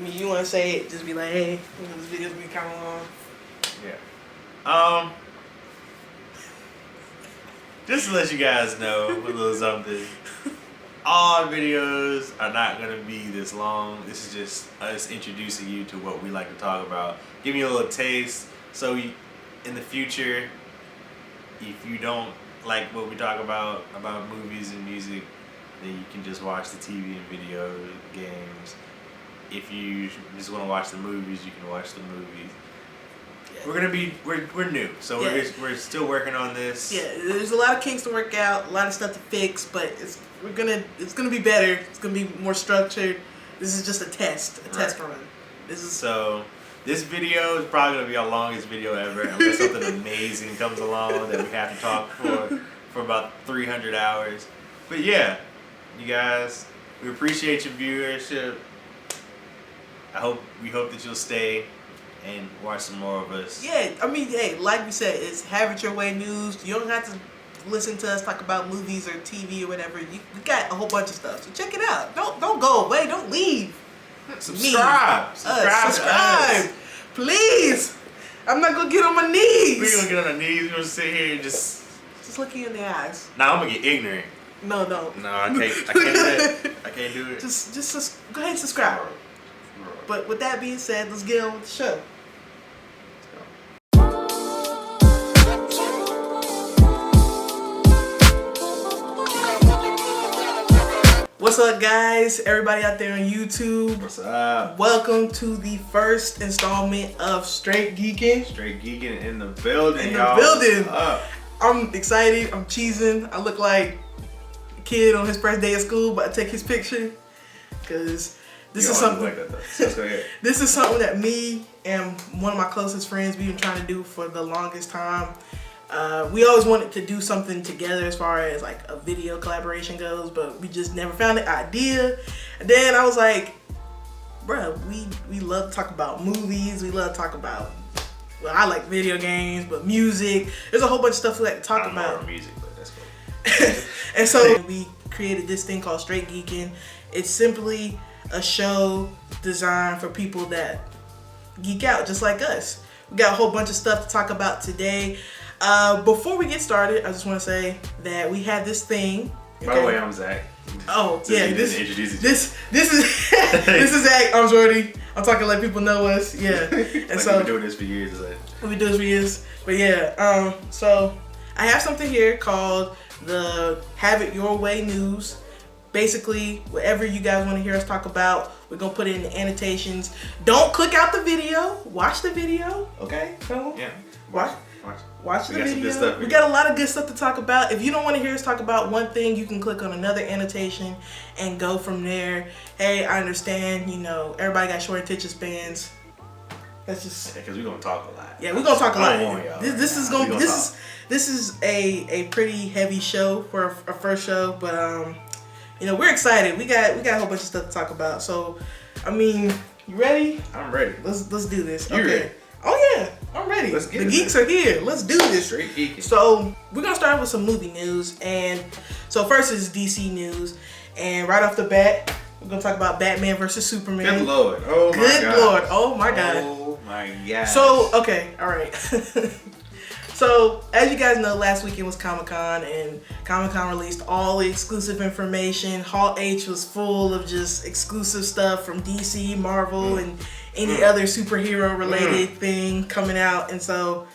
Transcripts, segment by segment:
mean, you want to say it, just be like, hey, this video's been kind of long. Yeah. Just to let you guys know a little something. All videos are not going to be this long. This is just us introducing you to what we like to talk about. Give you a little taste. So in the future, if you don't like what we talk about movies and music, then you can just watch the TV and video games. If you just want to watch the movies, you can watch the movies. Yeah. We're new, so we're still working on this. Yeah, there's a lot of kinks to work out, a lot of stuff to fix, but it's gonna be better. It's gonna be more structured. This is just a test run. This video is probably gonna be our longest video ever, unless something amazing comes along that we have to talk for about 300 hours. But yeah, you guys, we appreciate your viewership. We hope that you'll stay and watch some more of us. Yeah, I mean, hey, like we said, it's have it your way news. You don't have to listen to us talk about movies or TV or whatever. We got a whole bunch of stuff, so check it out. Don't go away. Don't leave. Subscribe. Subscribe. Please. I'm not gonna get on my knees. We're gonna get on our knees. We're gonna sit here and just look you in the eyes. Nah, I'm gonna get ignorant. No, I can't do that. I can't do it. Just go ahead and subscribe. But with that being said, let's get on with the show. What's up, guys? Everybody out there on YouTube. What's up? Welcome to the first installment of Straight Geekin. Straight Geekin in the building, y'all. I'm excited. I'm cheesing. I look like a kid on his first day of school, but I take his picture because this is something. Like that, though. So let's go ahead. This is something that me and one of my closest friends we've been trying to do for the longest time. We always wanted to do something together as far as like a video collaboration goes, but we just never found the idea. And then I was like, bruh, we love to talk about movies. We love to talk about, well, I like video games, but music. There's a whole bunch of stuff we like to talk about. I don't know music, but that's cool. And so we created this thing called Straight Geekin. It's simply a show designed for people that geek out just like us. We got a whole bunch of stuff to talk about today. Before we get started, I just want to say that we have this thing. Okay? By the way, I'm Zach. Oh, yeah. This is this is Zach. I'm Jordy. I'm talking like people know us. Yeah. And like so we've been doing this for years. We've been doing this for years. But yeah. So I have something here called the Have It Your Way News. Basically, whatever you guys want to hear us talk about, we're gonna put it in the annotations. Don't click out the video. Watch the video. Okay. So yeah. Watch the video. We got a lot of good stuff to talk about. If you don't want to hear us talk about one thing, you can click on another annotation and go from there. Hey, I understand, everybody got short attention spans. That's just because we're gonna talk a lot. Yeah, we're gonna talk a lot. I don't want y'all. This is a pretty heavy show for a first show, but we're excited. We got a whole bunch of stuff to talk about. So, I mean, you ready? I'm ready. Let's do this. You ready? Oh yeah, I'm ready. The geeks are here. Let's do this. Straight Geekin. So we're gonna start with some movie news, and so first is DC news, and right off the bat, we're gonna talk about Batman versus Superman. Good Lord! Oh my God! Good Lord! Oh my God! Oh my God! So okay, all right. So as you guys know, last weekend was Comic-Con, and Comic-Con released all the exclusive information. Hall H was full of just exclusive stuff from DC, Marvel, and any other superhero related thing coming out. And so,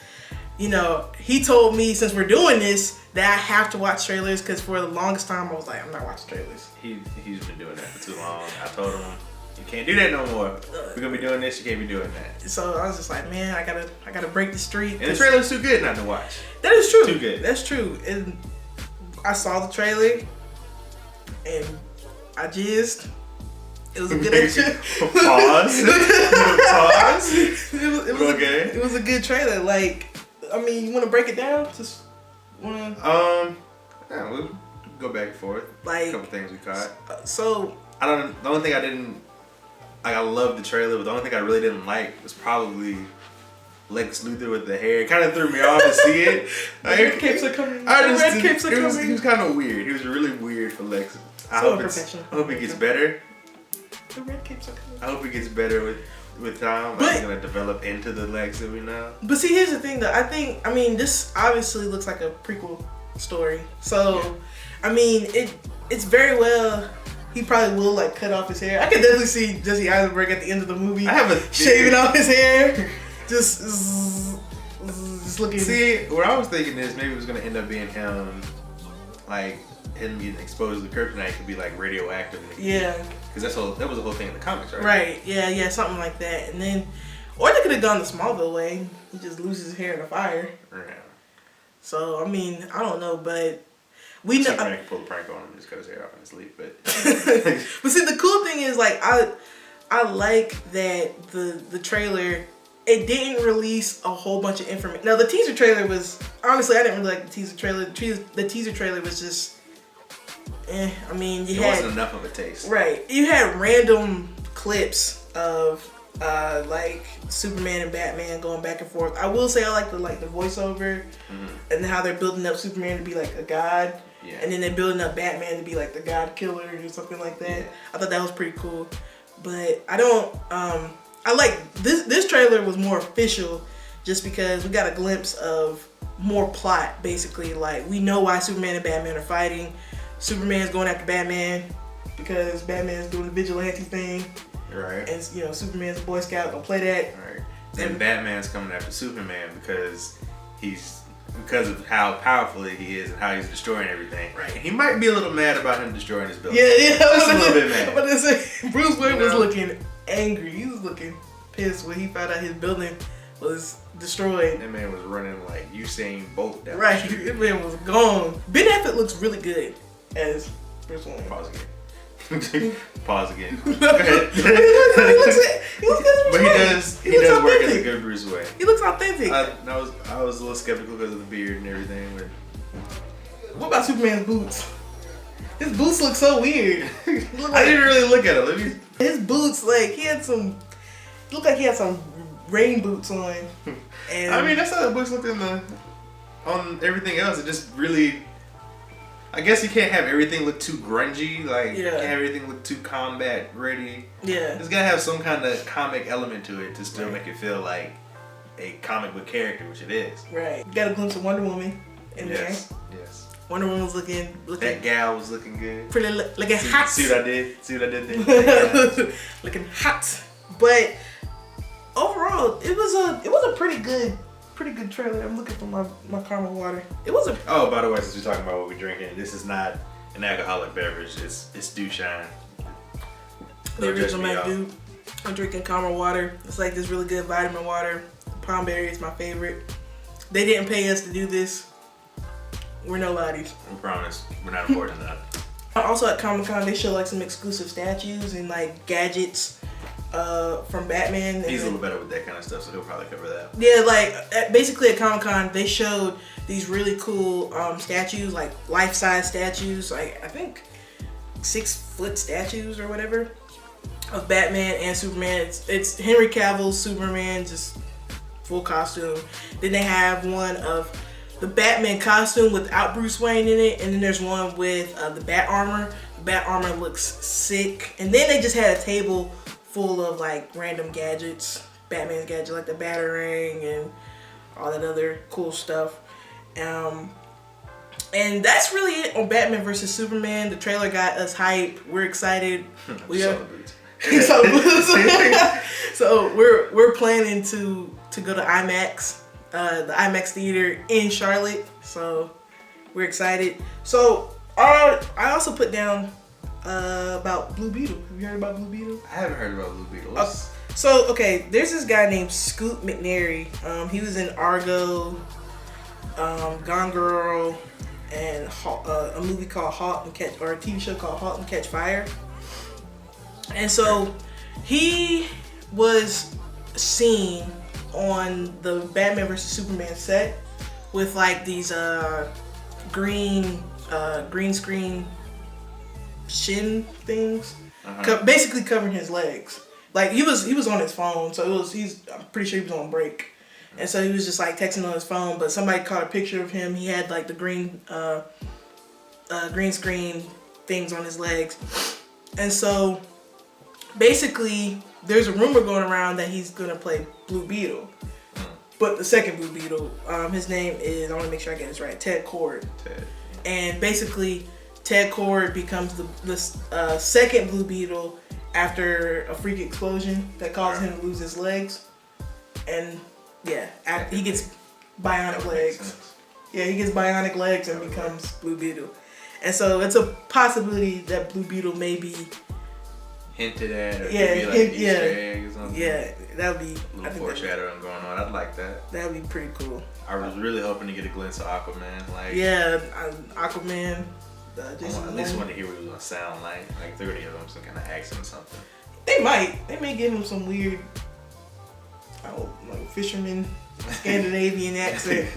he told me, since we're doing this, that I have to watch trailers, because for the longest time I was like, I'm not watching trailers. He's been doing that for too long. I told him, you can't do that no more. We're gonna be doing this, you can't be doing that. So I was just like, man, I gotta break the streak. And the trailer's too good not to watch. That is true. Too good. That's true. And I saw the trailer and I jizzed. It was a good Pause. Pause. It was a good trailer. Like, I mean, you want to break it down? Just want to. Yeah, we'll go back and forth. Like a couple things we caught. So the only thing I didn't. I loved the trailer, but the only thing I really didn't like was probably Lex Luthor with the hair. It kind of threw me off to see it. Like, red capes are coming. He was kind of weird. He was really weird for Lex. I hope it gets better. The red capes are coming. I hope it gets better with time. Like, it's gonna develop into the Lex that we know. But see, here's the thing though. I mean, this obviously looks like a prequel story. So, I mean, it's very well. He probably will like cut off his hair. I could definitely see Jesse Eisenberg at the end of the movie shaving off his hair, just looking. See, what I was thinking is maybe it was gonna end up being him, like him getting exposed to the kryptonite could be like radioactive. Yeah. Because that was the whole thing in the comics, right? Right. Yeah. Something like that. And then, or they could have gone the Smallville way. He just loses his hair in a fire. Yeah. So I mean, I don't know, but. We know. I could pull a prank on him just cut his hair off in his sleep, but. But see, the cool thing is like I like that the trailer. It didn't release a whole bunch of information. Now the teaser trailer was honestly I didn't really like the teaser trailer. The teaser trailer was just. I mean, it wasn't enough of a taste. Right. You had random clips of like Superman and Batman going back and forth. I will say I like the voiceover and how they're building up Superman to be like a god. Yeah. And then they're building up Batman to be like the god killer or something like that. Yeah. I thought that was pretty cool. But I don't I like this trailer was more official just because we got a glimpse of more plot basically. Like we know why Superman and Batman are fighting. Superman's going after Batman because Batman's doing the vigilante thing. Right. And you know, Superman's a Boy Scout, don't play that. Right. And Batman's coming after Superman because of how powerful he is and how he's destroying everything. Right. And he might be a little mad about him destroying his building. Yeah. Just a little bit mad. But Bruce Wayne was looking angry. He was looking pissed when he found out his building was destroyed. That man was running like Usain Bolt down. Right. That man was gone. Ben Affleck looks really good as Bruce Wayne. Pause again. Pause again. Go But ahead. he does work as a good Bruce Wayne. He looks authentic. I was a little skeptical because of the beard and everything. But what about Superman's boots? His boots look so weird. I didn't really look at him. His boots, like looked like he had some rain boots on. And I mean, that's how the books looked on everything else. It just really. I guess you can't have everything look too grungy. Like, you can't have everything look too combat ready. Yeah. It's gotta have some kind of comic element to it to still make it feel like a comic book character, which it is. Right. Got a glimpse of Wonder Woman in there. Yes. Wonder Woman was looking. That gal was looking good. Pretty looking hot. See what I did? See what I did there? Looking hot. But overall, it was a pretty good trailer. I'm looking for my caramel water. It was a. Oh, by the way, since we're talking about what we're drinking, this is not an alcoholic beverage. It's Dew Shine. The original Mac Dew. I'm drinking caramel water. It's like this really good vitamin water. Palm berry is my favorite. They didn't pay us to do this. We're nobodies. We promise. We're not important enough. Also at Comic-Con, they show like some exclusive statues and like gadgets from Batman. He's a little better with that kind of stuff, so he'll probably cover that. Yeah, like basically at Comic-Con, they showed these really cool statues, like life-size statues, like I think 6-foot statues or whatever of Batman and Superman. It's Henry Cavill's Superman, just full costume. Then they have one of the Batman costume without Bruce Wayne in it, and then there's one with the Bat armor. The Bat armor looks sick. And then they just had a table full of like random gadgets, Batman's gadgets like the Batarang and all that other cool stuff. And that's really it on Batman vs Superman. The trailer got us hyped. We're excited. We are. So we're planning to go to IMAX, the IMAX theater in Charlotte. So we're excited. So I also put down about Blue Beetle. Have you heard about Blue Beetle? I haven't heard about Blue Beetle. So there's this guy named Scoot McNairy. He was in Argo, Gone Girl, and a movie called *Halt and Catch*, or a TV show called *Halt and Catch Fire*. And so he was seen on the Batman vs Superman set with like these green screen shin things, basically covering his legs. Like he was on his phone, so I'm pretty sure he was on break, and so he was just like texting on his phone. But somebody caught a picture of him. He had like the green screen things on his legs, and so basically, there's a rumor going around that he's gonna play Blue Beetle, but the second Blue Beetle, his name is, I want to make sure I get this right, Ted Kord. And basically, Ted Kord becomes the second Blue Beetle after a freak explosion that caused him to lose his legs, and he gets bionic legs. Yeah, he gets bionic legs and becomes Blue Beetle. And so it's a possibility that Blue Beetle may be hinted at, or maybe like an Easter egg or something. Yeah, that would be a little foreshadowing going on. I'd like that. That would be pretty cool. I was really hoping to get a glimpse of Aquaman. Aquaman. I at least want to hear what it was gonna sound like. Like they're gonna give him some kind of accent or something. They might. They may give him some weird, fisherman, Scandinavian accent.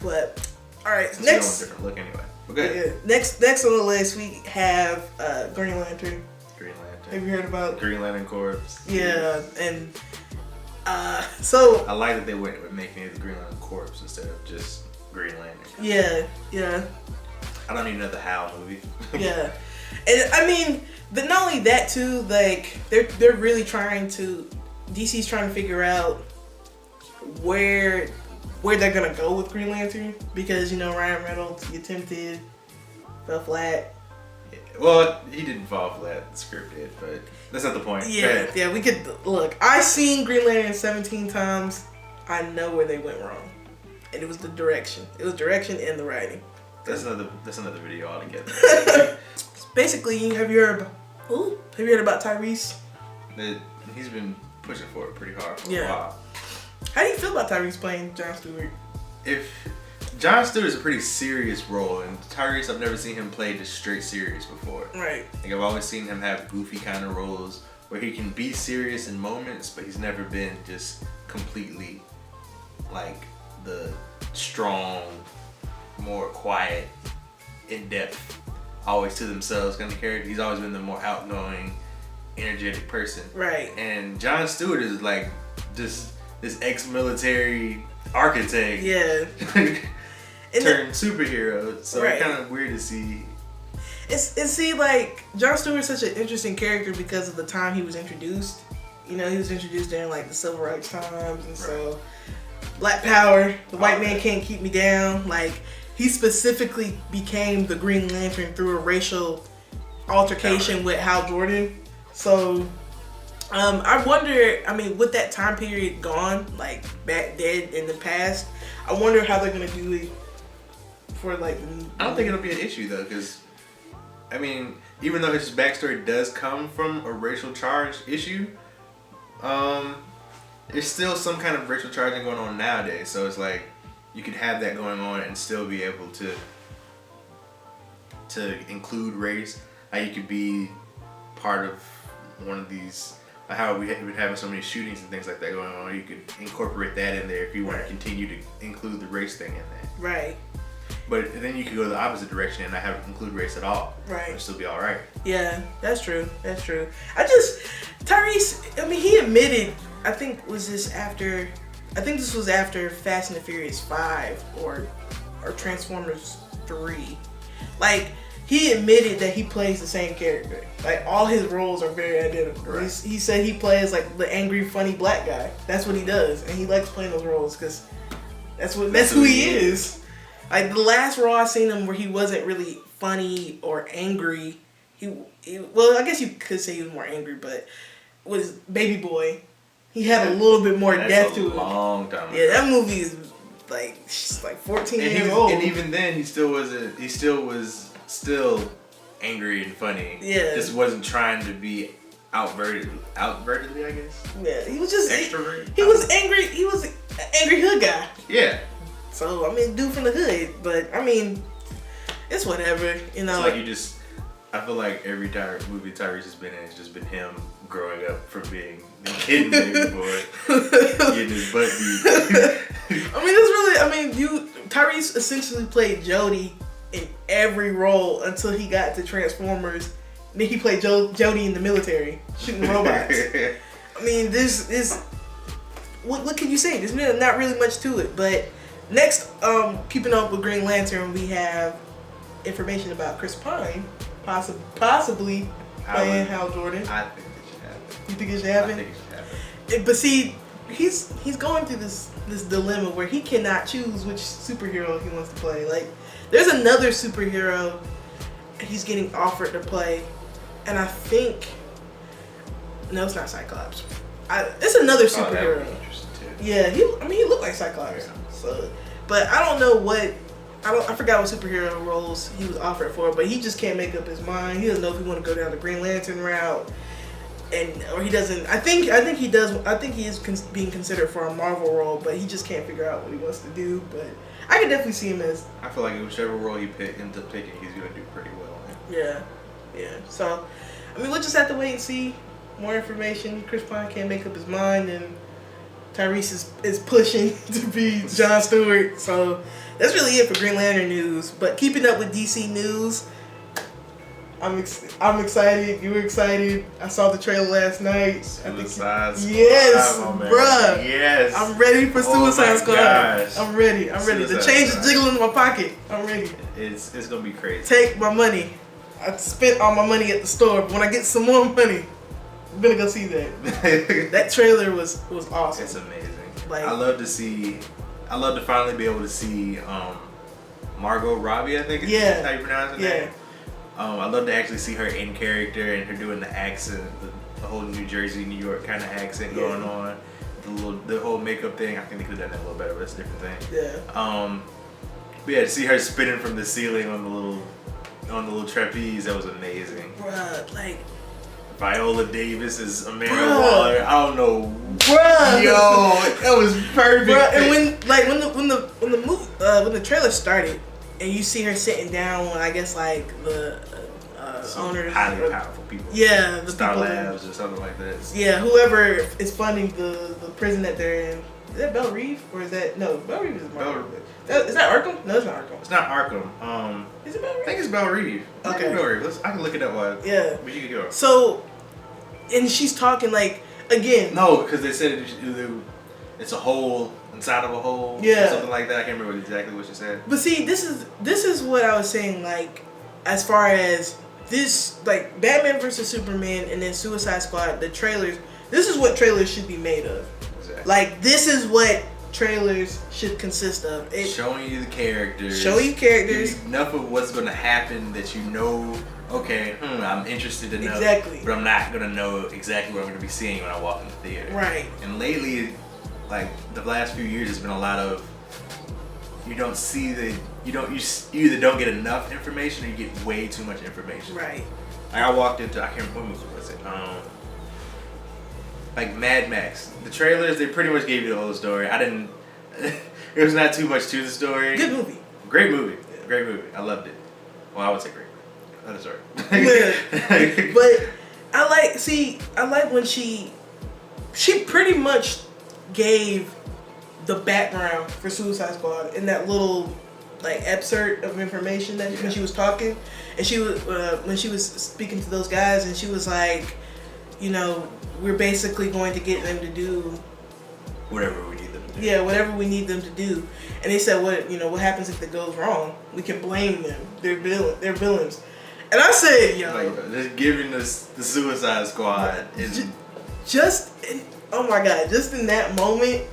But all right, next. Different look anyway. Okay. Yeah, next on the list we have Green Lantern. Green Lantern. Have you heard about Green Lantern Corps? Yeah, and so I like that they went with making it the Green Lantern Corps instead of just Green Lantern. Yeah. I don't need another Hal movie. Yeah, and I mean, but not only that too. Like they're really DC's trying to figure out where they're gonna go with Green Lantern, because Ryan Reynolds, he attempted, fell flat. Yeah. Well, he didn't fall flat. The script did, but that's not the point. Yeah. We could look. I seen Green Lantern 17 times. I know where they went wrong, and it was the direction. It was direction and the writing. That's another video altogether. Basically, have you heard about Tyrese? He's been pushing for it pretty hard for a while. How do you feel about Tyrese playing Jon Stewart? If Jon Stewart is a pretty serious role, and Tyrese, I've never seen him play just straight serious before. Right. Like I've always seen him have goofy kind of roles where he can be serious in moments, but he's never been just completely like the strong, more quiet, in-depth, always to themselves kind of character. He's always been the more outgoing, energetic person. Right. And Jon Stewart is like just this ex-military architect. Yeah. Turned superhero. So it's kind of weird to see. Like Jon Stewart's such an interesting character because of the time he was introduced. He was introduced during like the civil rights times, and so Black Power, the white man can't keep me down. Like he specifically became the Green Lantern through a racial altercation with Hal Jordan. So I wonder, with that time period gone, like back dead in the past, I wonder how they're gonna do it for like. I don't think it'll be an issue though, because even though his backstory does come from a racial charge issue, there's still some kind of racial charging going on nowadays. So it's like you could have that going on and still be able to include race. Like you could be part of one of these. How we've been having so many shootings and things like that going on, you could incorporate that in there if you want to continue to include the race thing in there. Right. But then you could go the opposite direction and not have to include race at all. Right. It'll still be all right. Yeah, that's true. Tyrese, he admitted, I think this was after Fast and the Furious 5 or Transformers 3. Like, he admitted that he plays the same character. Like, all his roles are very identical. Right. He said he plays, like, the angry, funny black guy. That's what he does. And he likes playing those roles because that's who he is. Like, the last role I seen him where he wasn't really funny or angry, well, I guess you could say he was more angry, but was Baby Boy. He had a little bit more depth to it. Long time ago. Yeah, that movie is, like 14 years old. And even then, he still was angry and funny. Yeah. Just wasn't trying to be outvertedly, I guess. Yeah, he was just extroverted. He was angry. He was an angry hood guy. Yeah. So dude from the hood, but it's whatever. It's like I feel like every movie Tyrese has been in has just been him growing up from being a kid Baby Boy, getting his butt beat. Tyrese essentially played Jody in every role until he got to Transformers. Then he played Jody in the military, shooting robots. What can you say? There's not really much to it. But next, keeping up with Green Lantern, we have information about Chris Pine possibly playing Hal Jordan. I think they should You think it should happen? I think it should happen. But see, he's going through this dilemma where he cannot choose which superhero he wants to play. Like, there's another superhero he's getting offered to play, and I think no, it's not Cyclops. It's another superhero. That would be interesting too. Yeah, he looked like Cyclops. Yeah. So, but I don't know what. I forgot what superhero roles he was offered for, but he just can't make up his mind. He doesn't know if he want to go down the Green Lantern route, or he doesn't. I think he does. I think he is being considered for a Marvel role, but he just can't figure out what he wants to do. But I could definitely see him as. I feel like whichever role he ends up picking, he's gonna do pretty well in. Yeah. So, I mean, we'll just have to wait and see. More information. Chris Pine can't make up his mind, and Tyrese is pushing to be Jon Stewart. So that's really it for Green Lantern news. But keeping up with DC news, I'm excited. You were excited. I saw the trailer last night. Suicide Squad. Yes, bruh. Yes. I'm ready for Suicide Squad. Gosh. I'm ready. The change is jiggling in my pocket. I'm ready. It's gonna be crazy. Take my money. I spent all my money at the store, but when I get some more money, I'm gonna go see that. That trailer was awesome. It's amazing. Like, I love to finally be able to see Margot Robbie, I think is how you pronounce her name. I love to actually see her in character and her doing the accent, the whole New Jersey, New York kind of accent going on. The whole makeup thing, I think they could have done that a little better, but it's a different thing. Yeah. But yeah, to see her spinning from the ceiling on the little trapeze, that was amazing. Bruh, like, Viola Davis is Amanda Waller. I don't know. Bruh. Yo, that was perfect. Bruh, and when the trailer started, and you see her sitting down with, I guess, like the owners, highly powerful people. Yeah, the Star people Labs or something like that. Yeah, whoever is funding the prison that they're in. Is that Belle Reve or is that Belle Reve is Marvel. Is that Arkham? No, it's not Arkham. It's not Arkham. Is it Belle Reve? I think it's Belle Reve. Okay. Belle Reve. I can look it up while. Yeah. But you can go. So, and she's talking like again. No, because they said it's a hole inside of a hole. Yeah. Or something like that. I can't remember exactly what she said. But see, this is what I was saying. Like, as far as this, like Batman vs Superman and then Suicide Squad, the trailers. This is what trailers should be made of. Exactly. Like, this is what trailers should consist of. Showing you the characters. Showing you characters. Give you enough of what's going to happen that you know, okay, I'm interested enough. Exactly. But I'm not going to know exactly what I'm going to be seeing when I walk in the theater. Right. And lately, like, the last few years, there's been a lot of, you either don't get enough information or you get way too much information. Right. Like, I walked into, I can't remember what was it. Like Mad Max. The trailers, they pretty much gave you the whole story. There was not too much to the story. Good movie. Great movie. Yeah. Great movie. I loved it. Well, I would say great. Other story. But I like when she pretty much gave the background for Suicide Squad in that little like excerpt of information that when she was talking, and she was when she was speaking to those guys, and she was like, you know, we're basically going to get them to do whatever we need them to do. Yeah, whatever we need them to do. And they said, what happens if it goes wrong? We can blame them. They're villains. And I said, yo, like, just giving us the Suicide Squad is oh my god, just in that moment.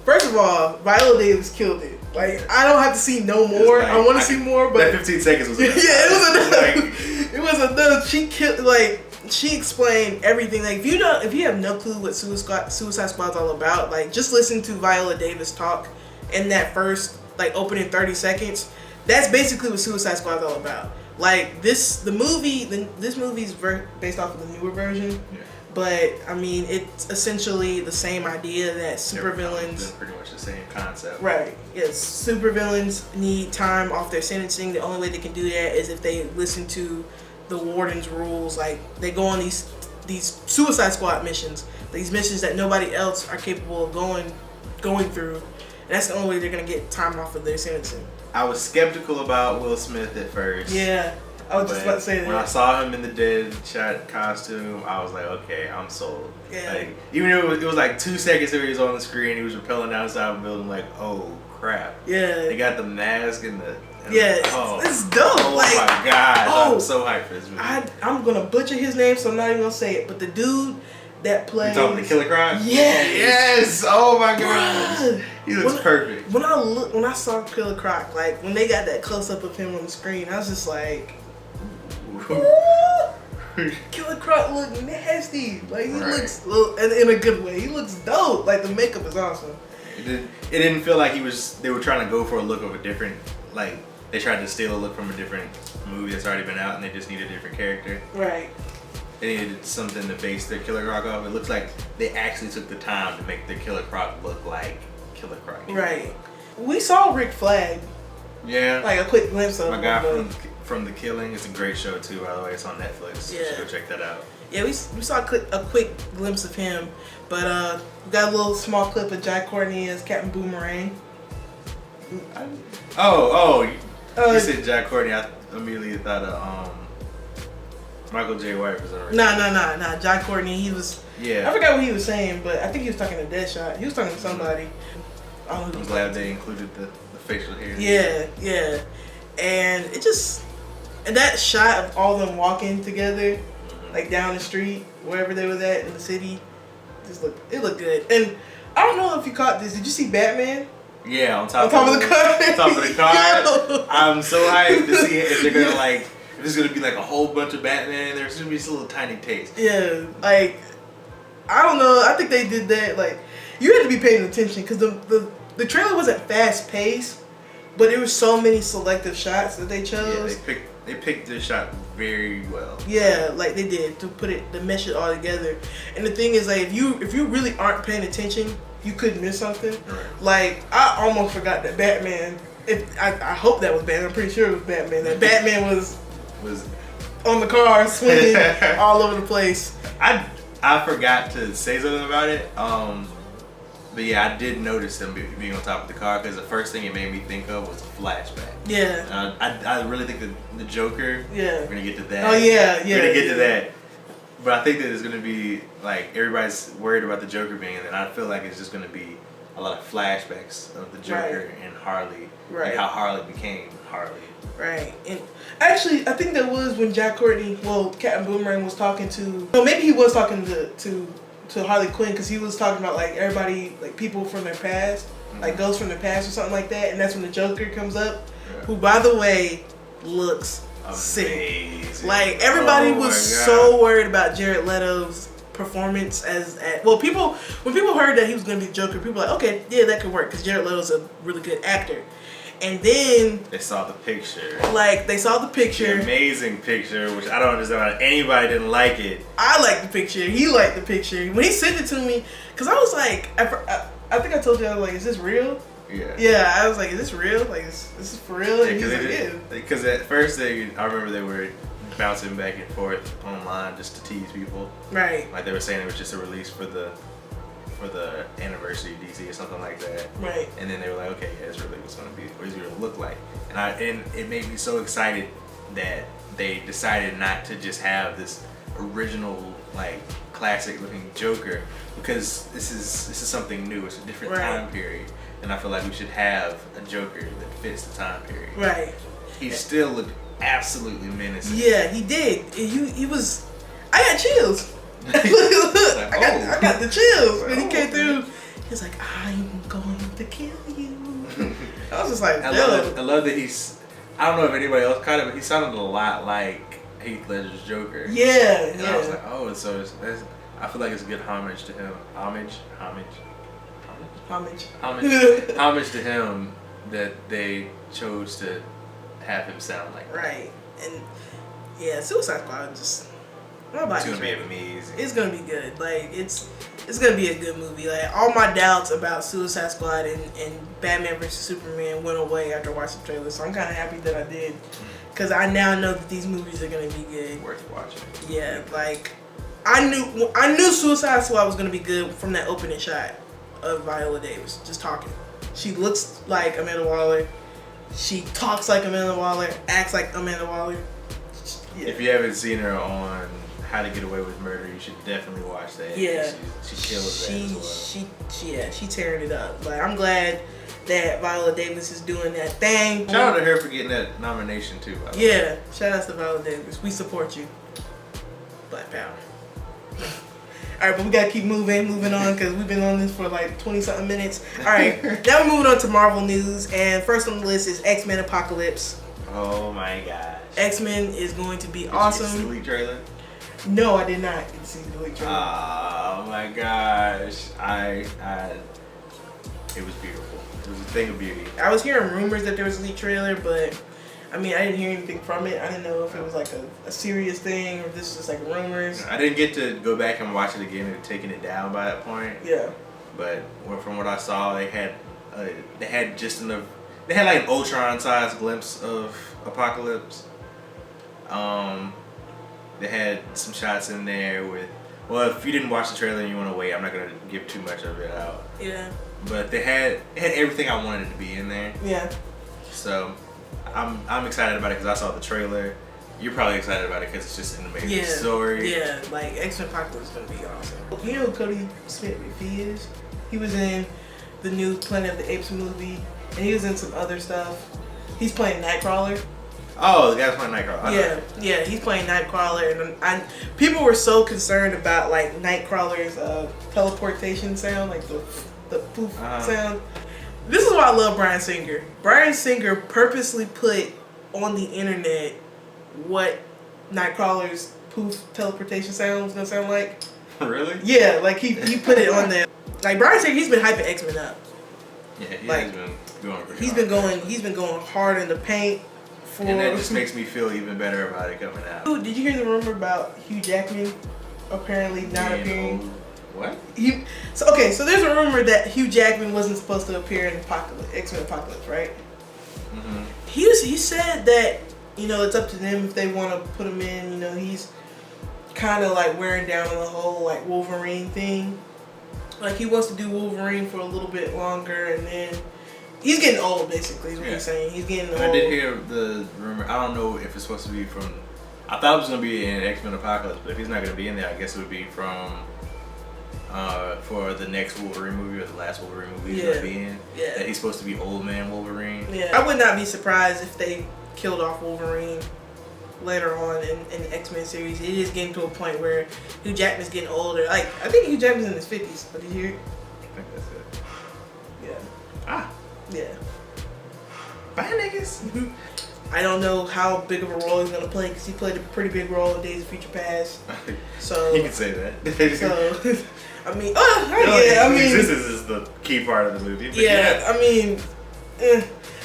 First of all, Viola Davis killed it. Like, I don't have to see no more. I want to see more, but that 15 seconds was enough. Yeah, it was enough. It was enough. She killed, like, she explained everything. Like, if you have no clue what Suicide Squad's all about, like, just listen to Viola Davis talk in that first, like, opening 30 seconds. That's basically what Suicide Squad's all about. Like, this movie's based off of the newer version. Yeah. But I mean, it's essentially the same idea that supervillains. Pretty much the same concept. Right. Yes, supervillains need time off their sentencing. The only way they can do that is if they listen to the warden's rules. Like, they go on these Suicide Squad missions, these missions that nobody else are capable of going through. And that's the only way they're gonna get time off of their sentencing. I was skeptical about Will Smith at first. Yeah. I was just about to say that. When I saw him in the Deadshot costume, I was like, okay, I'm sold. Yeah. Like, even though it was like 2 seconds that he was on the screen, he was rappelling outside the building, like, oh crap. Yeah. They got the mask and the. It's dope. Oh like, my god. I'm so hyped for this movie. I'm gonna butcher his name, so I'm not even gonna say it. But the dude that plays. You talking about the Killer Croc? Yes. Oh my god. He looks perfect. When I saw Killer Croc, like when they got that close up of him on the screen, I was just like, Killer Croc look nasty. Like he looks in a good way. He looks dope. Like the makeup is awesome. It didn't feel like they were trying to go for a look of a different, like they tried to steal a look from a different movie that's already been out and they just needed a different character. Right. They needed something to base their Killer Croc off. It looks like they actually took the time to make their Killer Croc look like Killer Croc. Right. We saw Rick Flag. Yeah. Like a quick glimpse of my guy from The Killing. It's a great show too, by the way. It's on Netflix. Yeah. You should go check that out. Yeah, we saw a quick glimpse of him, but we got a little small clip of Jack Courtney as Captain Boomerang. You said Jack Courtney. I immediately thought of Michael J. White was already. Nah. Jack Courtney, he was. Yeah. I forgot what he was saying, but I think he was talking to Deadshot. He was talking to somebody. I'm glad they included the facial hair. Yeah. And it just, and that shot of all them walking together, like down the street, wherever they was at in the city, it looked good. And I don't know if you caught this. Did you see Batman? Yeah, on top of the car. On top of the car. Yo. I'm so hyped to see if they're gonna if there's gonna be like a whole bunch of Batman in there. There's gonna be just a little tiny taste. Yeah, like I don't know. I think they did that. Like you had to be paying attention because the trailer wasn't fast paced, but there were so many selective shots that they chose. Yeah, they picked this shot very well. Yeah, like they did to mesh it all together. And the thing is, like if you really aren't paying attention, you could miss something. Right. Like I almost forgot that Batman. I hope that was Batman. I'm pretty sure it was Batman. That Batman was on the car swinging all over the place. I forgot to say something about it. But yeah, I did notice him being on top of the car because the first thing it made me think of was a flashback. Yeah. I really think that the Joker. Yeah. We're gonna get to that. Oh yeah. We're gonna get to that. But I think that it's gonna be like everybody's worried about the Joker being in it. And I feel like it's just gonna be a lot of flashbacks of the Joker and Harley. Right. Like how Harley became Harley. Right. And actually, I think that was when Jack Courtney, Captain Boomerang was talking to. No, maybe he was talking to Harley Quinn because he was talking about like everybody, like people from their past, like ghosts from their past or something like that. And that's when the Joker comes up, who, by the way, looks amazing. Sick. Like everybody was so worried about Jared Leto's performance when people heard that he was gonna be the Joker, people were like, okay, yeah, that could work because Jared Leto's a really good actor. And then they saw the picture. The amazing picture, which I don't understand why anybody didn't like it. I liked the picture. He liked the picture. When he sent it to me, because I was like, I think I told you, I was like, is this real? Yeah. Yeah, I was like, is this real? Like, is this for real? And he's like, yeah. Because at first, I remember they were bouncing back and forth online just to tease people. Right. Like they were saying it was just a release for the anniversary of DC or something like that. Right. And then they were like, okay, yeah, it's really what's gonna be, what it's gonna look like. And it made me so excited that they decided not to just have this original, like, classic looking Joker, because this is something new. It's a different time period, and I feel like we should have a Joker that fits the time period. Right. He still looked absolutely menacing. Yeah, he did. He was. I got chills. Look, I got the chills when he came through. He was like, "I'm going to kill you." I was just like, I love that he's. I don't know if anybody else caught it, but he sounded a lot like Heath Ledger's Joker. Yeah, and I was like, oh, so I feel like it's a good homage to him. Homage to him that they chose to have him sound like that. Right. And yeah, Suicide Squad just. It's gonna be amazing. It's gonna be good. Like it's gonna be a good movie. Like all my doubts about Suicide Squad and Batman vs Superman went away after watching the trailer. So I'm kind of happy that I did, because I now know that these movies are gonna be good. Worth watching. Yeah, like I knew Suicide Squad was gonna be good from that opening shot of Viola Davis just talking. She looks like Amanda Waller. She talks like Amanda Waller. Acts like Amanda Waller. Yeah. If you haven't seen her on How to Get Away with Murder, you should definitely watch that. Yeah, she kills that as well. She tearing it up. Like I'm glad that Viola Davis is doing that thing. Shout out to her for getting that nomination too. Yeah, shout out to Viola Davis. We support you, Black Power. All right, but we gotta keep moving on, because we've been on this for like 20-something minutes. All right, now we're moving on to Marvel news, and first on the list is X-Men Apocalypse. Oh my gosh. X-Men is going to be awesome. awesome. Did you see the leak trailer? No, I did not get to see the leak trailer. Oh my gosh. It was beautiful. It was a thing of beauty. I was hearing rumors that there was a leak trailer, but I mean, I didn't hear anything from it. I didn't know if it was like a serious thing or if this was just like rumors. I didn't get to go back and watch it again and taking it down by that point. Yeah. But from what I saw, they had just enough. They had like an Ultron-sized glimpse of Apocalypse. They had some shots in there with. Well, if you didn't watch the trailer and you want to wait, I'm not gonna give too much of it out. Yeah. But they had everything I wanted it to be in there. Yeah. So I'm excited about it because I saw the trailer. You're probably excited about it because it's just an amazing story. Yeah, like X-Men Apocalypse is gonna be awesome. You know who Cody Smith-McPhee is? He was in the new Planet of the Apes movie, and he was in some other stuff. He's playing Nightcrawler. Oh, the guy's playing Nightcrawler. Yeah, he's playing Nightcrawler, and people were so concerned about like Nightcrawler's teleportation sound, like the poof sound. This is why I love Bryan Singer. Bryan Singer purposely put on the internet what Nightcrawler's poof teleportation sound was gonna sound like. Really? Yeah, like he put it on there. Like Bryan Singer, he's been hyping X-Men up. Yeah, he like, has been going pretty hard. He's been going hard in the paint. And that just makes me feel even better about it coming out. Ooh, did you hear the rumor about Hugh Jackman apparently not appearing? What? So there's a rumor that Hugh Jackman wasn't supposed to appear in X-Men Apocalypse, right? Mm-hmm. He said that, you know, it's up to them if they want to put him in. You know, he's kind of like wearing down on the whole like Wolverine thing. Like he wants to do Wolverine for a little bit longer, and then he's getting old, basically, is what he's saying. He's getting old. I did hear the rumor. I don't know if it's supposed to be from. I thought it was going to be in X-Men Apocalypse, but if he's not going to be in there, I guess it would be from for the next Wolverine movie or the last Wolverine movie he's going to be in. Yeah. That he's supposed to be Old Man Wolverine. Yeah. I would not be surprised if they killed off Wolverine later on in the X-Men series. It is getting to a point where Hugh Jackman's getting older. Like, I think Hugh Jackman's in his 50s. But did you hear it? I think that's it. Yeah. Yeah. Bye, niggas. I don't know how big of a role he's gonna play because he played a pretty big role in Days of Future Past. So you can say that. So I mean, existence is the key part of the movie. But I mean,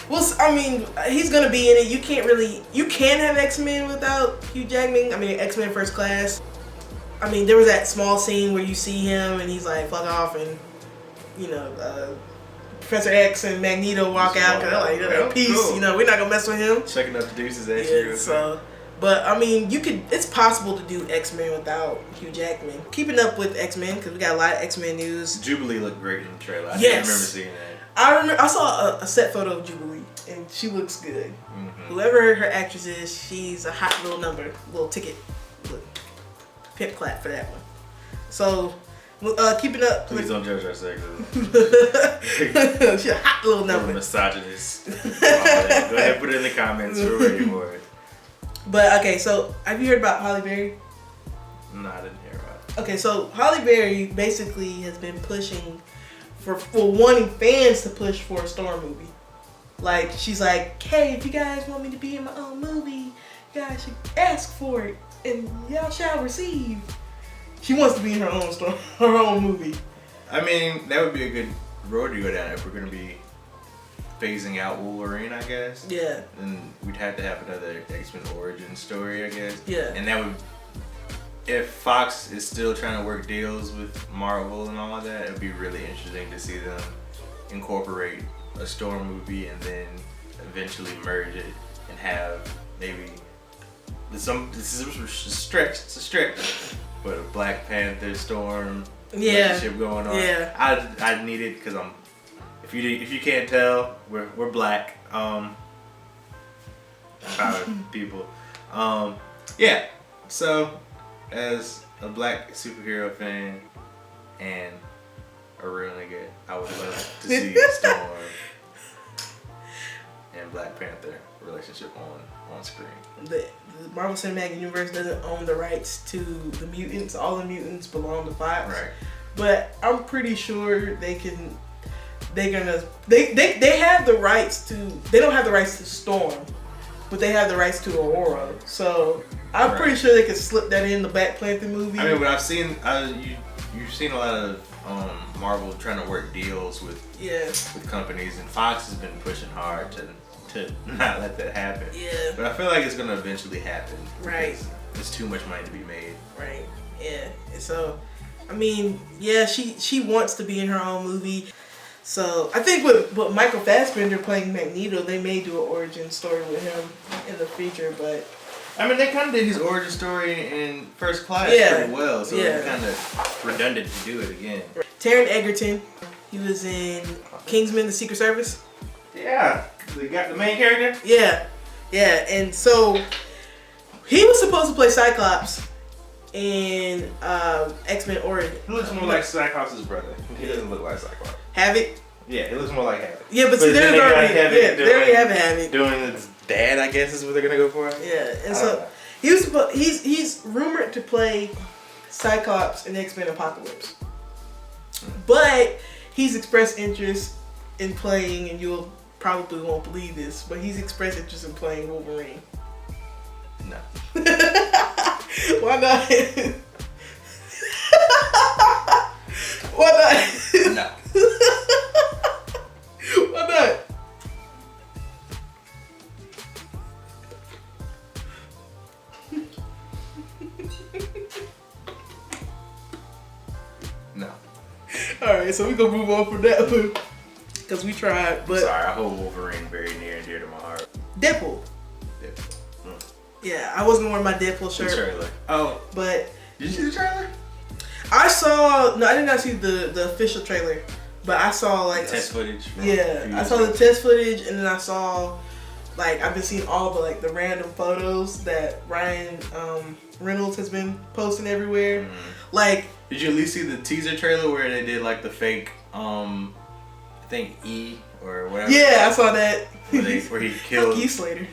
well, I mean, he's gonna be in it. You can't have X-Men without Hugh Jackman. I mean, X-Men First Class. I mean, there was that small scene where you see him and he's like, "Fuck off," and you know. Professor X and Magneto walk out because they're like, peace, cool. You know, we're not gonna mess with him. Checking up the deuces, actually. Yeah, so, but I mean, it's possible to do X-Men without Hugh Jackman. Keeping up with X-Men because we got a lot of X-Men news. Jubilee looked great in the trailer. I didn't remember seeing that. I saw a set photo of Jubilee and she looks good. Mm-hmm. Whoever her actress is, she's a hot little number, little ticket. Look, pimp clap for that one. So. Keeping up. Please don't judge our sex. She's a hot little number. Misogynist. Go ahead, put it in the comments. We're ready for it. But okay, so have you heard about Halle Berry? No, I didn't hear about it. Okay, so Halle Berry basically has been pushing for wanting fans to push for a Storm movie. Like she's like, hey, if you guys want me to be in my own movie, you guys should ask for it, and y'all shall receive. She wants to be in her own movie. I mean, that would be a good road to go down if we're gonna be phasing out Wolverine, I guess. Yeah. Then we'd have to have another X-Men origin story, I guess. Yeah. And that would, if Fox is still trying to work deals with Marvel and all of that, it'd be really interesting to see them incorporate a Storm movie and then eventually merge it and have maybe this is a stretch. It's a stretch. But a Black Panther Storm relationship going on. Yeah. I need it because if you can't tell, we're black. Proud people. Yeah. So as a black superhero fan and a real nigga, I would love to see Storm and Black Panther relationship on screen. The Marvel Cinematic Universe doesn't own the rights to the mutants. All the mutants belong to Fox. Right. But I'm pretty sure they have the rights to. They don't have the rights to Storm, but they have the rights to Aurora. So I'm pretty sure they could slip that in the Black Panther movie. I mean, but I've seen you've seen a lot of Marvel trying to work deals with companies, and Fox has been pushing hard to not let that happen. Yeah. But I feel like it's gonna eventually happen. Right. There's too much money to be made. Right. Yeah. And so, I mean, yeah, she wants to be in her own movie. So I think with Michael Fassbender playing Magneto, they may do an origin story with him in the future. But I mean, they kind of did his origin story in First Class pretty well, so it's kind of redundant to do it again. Taron Egerton, he was in Kingsman: The Secret Service. Yeah, they got the main character. Yeah, and so he was supposed to play Cyclops in X-Men Origin. He looks more like Cyclops' brother. He doesn't look like Cyclops. Havoc. Yeah, he looks more like Havoc. Yeah, but see, they already have Havoc. Doing his dad, I guess, is what they're gonna go for. Yeah, and so he was he's rumored to play Cyclops in X-Men Apocalypse, but he's expressed interest in playing, and you'll probably won't believe this, but he's expressed interest in playing Wolverine. No. Why not? Why not? No. Why not? No. Alright, so we're gonna move on from that one. Because we tried, but... Sorry, I hold Wolverine very near and dear to my heart. Deadpool. Yeah, I wasn't wearing my Deadpool shirt. The trailer. Oh. But... Did you see the trailer? I did not see the official trailer. But I saw like... Test footage. I saw the test footage, and then I saw... Like, I've been seeing all the random photos that Ryan Reynolds has been posting everywhere. Like... Did you at least see the teaser trailer where they did like the fake... I think E or whatever. Yeah, I saw that. Where he killed. Fuck you, Slater.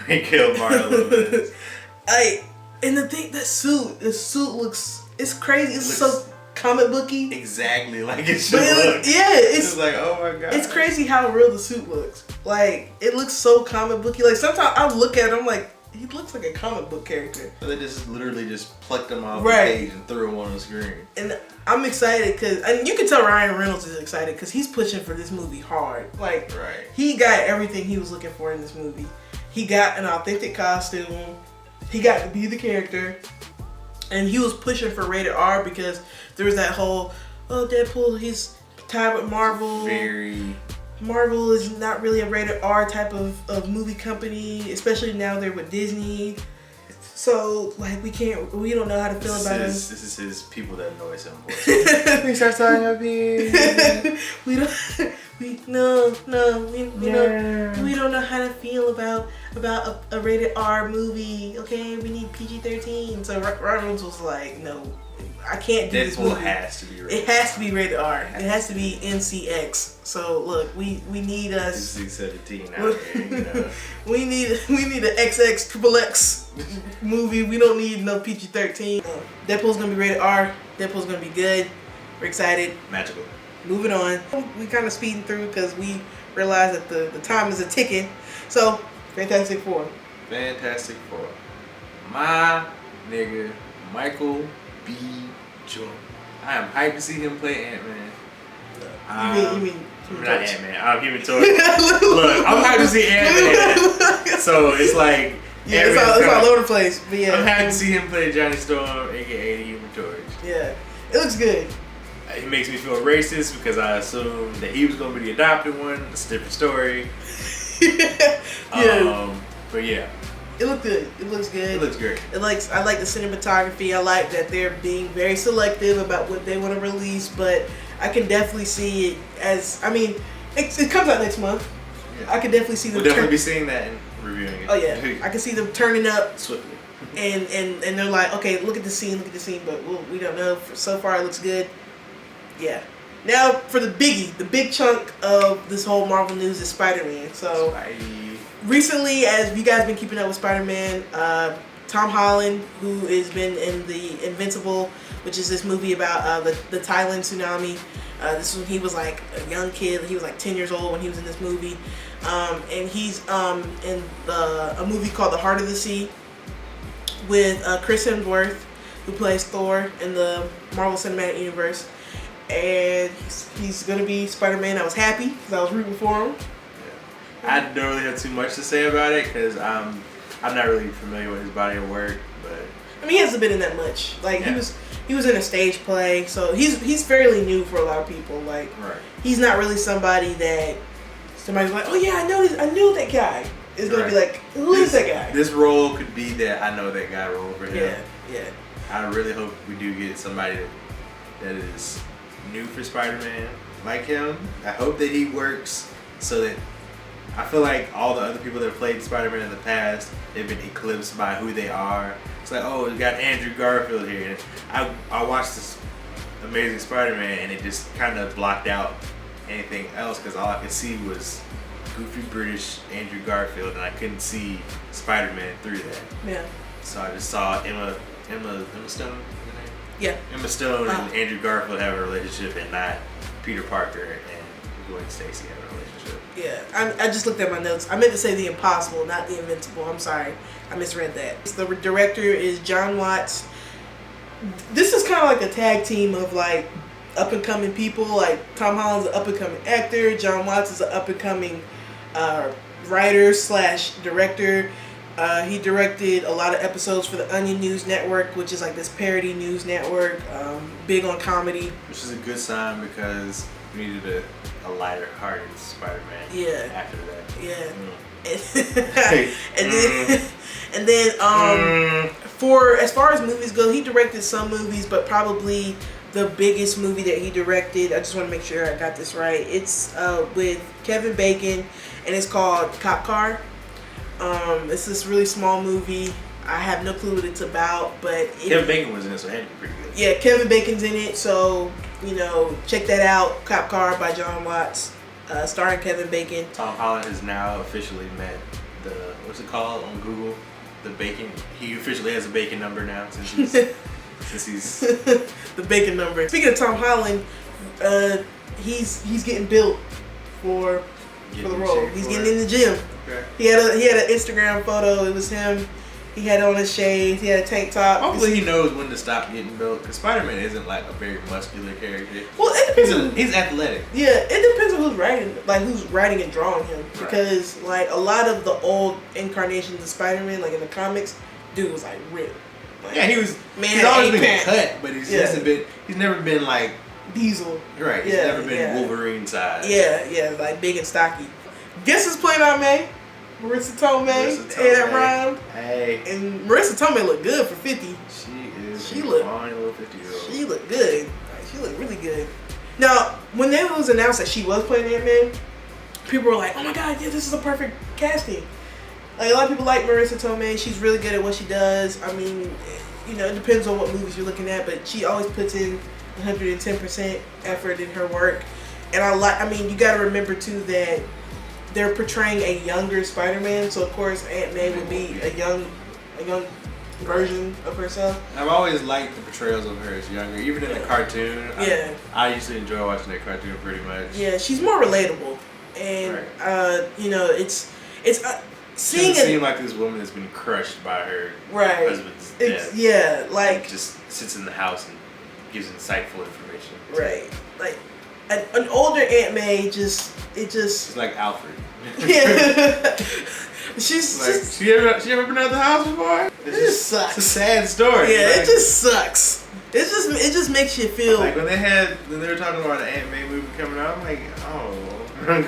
He killed Martin Lewis. And the suit looks, it's crazy. It's so comic booky. Exactly like it should look. It's like, oh my god. It's crazy how real the suit looks. Like, it looks so comic booky. Like, sometimes I look at it, I'm like, he looks like a comic book character. So they just literally just plucked him off the page and threw him on the screen. And I'm excited because, and you can tell Ryan Reynolds is excited because he's pushing for this movie hard. Like, he got everything he was looking for in this movie. He got an authentic costume. He got to be the character. And he was pushing for rated R because there was that whole, Deadpool, he's tied with Marvel. Marvel is not really a rated R type of movie company, especially now they're with Disney. So, like, we don't know how to feel about him. This is his people that annoy him. We start talking about we don't know how to feel about a rated R movie. Okay, we need PG-13. So Reynolds was like, no, I can't do this movie. Has to be rated. It has to be rated R. It has to be NCX. So look, we need us. NC-17 out here, you know. we need an XX XXX movie. We don't need no PG-13. Deadpool's gonna be rated R. Deadpool's gonna be good. We're excited. Magical. Moving on. We kind of speeding through because we realize that the time is a ticking. So, Fantastic Four. My nigga, Michael B. Jordan. I am hyped to see him play Ant-Man. You mean not Ant-Man. I'm Human Torch. Look, I'm hyped to see Ant-Man. So it's like... Yeah, it's all over the place. But yeah. I'm happy to see him play Johnny Storm, a.k.a. the Human Torch. Yeah. It looks good. It makes me feel racist because I assumed that he was going to be the adopted one. It's a different story. But yeah. It looked good. It looks good. It looks great. I like the cinematography. I like that they're being very selective about what they want to release, but I can definitely see it as, I mean, it comes out next month. Yeah. I can definitely see them. We'll definitely be seeing that and reviewing it. Oh yeah, I can see them turning up swiftly. And they're like, okay, look at the scene, but we don't know. So far, it looks good. Yeah. Now for the biggie, the big chunk of this whole Marvel news is Spider-Man. So recently, as you guys been keeping up with Spider-Man, Tom Holland, who has been in the Invincible, which is this movie about the Thailand tsunami. This was, he was like a young kid. He was like 10 years old when he was in this movie. And he's in a movie called The Heart of the Sea with Chris Hemsworth, who plays Thor in the Marvel Cinematic Universe. And he's going to be Spider-Man. I was happy because I was rooting for him. Yeah. I don't really have too much to say about it because I'm not really familiar with his body of work. But I mean, he hasn't been in that much. Like, yeah. he was in a stage play, so he's fairly new for a lot of people. Like, right. He's not really somebody that somebody's like, oh yeah, I knew that guy. It's gonna be like, who is that guy? This role could be that I know that guy role for him. Yeah. I really hope we do get somebody that is new for Spider-Man like him. I hope that he works so that I feel like all the other people that have played Spider-Man in the past, they've been eclipsed by who they are. It's like, oh, we got Andrew Garfield here. And I watched this Amazing Spider-Man and it just kind of blocked out anything else because all I could see was goofy British Andrew Garfield and I couldn't see Spider-Man through that. Yeah. So I just saw Emma Stone. Yeah. Emma Stone and Andrew Garfield have a relationship and not Peter Parker and Gwen Stacy have a relationship. Yeah, I just looked at my notes. I meant to say The Impossible, not The Invincible. I'm sorry. I misread that. The director is John Watts. This is kind of like a tag team of like up-and-coming people. Like Tom Holland's an up-and-coming actor. John Watts is an up-and-coming writer / director. He directed a lot of episodes for the Onion News Network, which is like this parody news network, big on comedy. Which is a good sign because we needed a lighter-hearted Spider-Man. Yeah. After that. Yeah. And then for as far as movies go, he directed some movies, but probably the biggest movie that he directed, I just want to make sure I got this right. It's with Kevin Bacon, and it's called Cop Car. It's this really small movie. I have no clue what it's about, but Kevin Bacon was in it, so it had to be pretty good. Yeah, Kevin Bacon's in it, so check that out. Cop Car by John Watts, starring Kevin Bacon. Tom Holland has now officially met the what's it called on Google? The Bacon. He officially has a Bacon number now since he's the Bacon number. Speaking of Tom Holland, he's getting built for the role. He's getting in the gym. Okay. He had an Instagram photo. It was him. He had on his shades. He had a tank top. Hopefully he knows when to stop getting built because Spider-Man isn't like a very muscular character. Well, it depends. He's athletic. Yeah, it depends on who's writing and drawing him. Because like a lot of the old incarnations of Spider-Man, like in the comics, dude was like ripped. Like, yeah, he's always been cut, but he's never been like Diesel. Right. He's never been Wolverine size. Yeah, like big and stocky. Guess who's playing out, man? Marissa Tomei. Hey, that rhymed. Hey. And Marissa Tomei looked good for 50. She looked fine little 50-year-old. She looked good. Like, she looked really good. Now, when it was announced that she was playing Ant-Man, people were like, oh my god, yeah, this is a perfect casting. Like, a lot of people like Marissa Tomei. She's really good at what she does. I mean, it depends on what movies you're looking at, but she always puts in 110% effort in her work. And you gotta remember too that they're portraying a younger Spider-Man, so of course Aunt May would be a young version of herself. I've always liked the portrayals of her as younger, even in the cartoon. Yeah. I used to enjoy watching that cartoon pretty much. Yeah, she's more relatable, and it's seeing it seem like this woman has been crushed by her husband's death. Yeah, like just sits in the house and gives insightful information. Right, like an older Aunt May She's like Alfred. Yeah. She's like, just, she ever been out the house before? It just sucks. It's a sad story. Yeah, it just sucks. It just makes you feel like when they were talking about the Aunt May movie coming out. I'm like, oh. I'm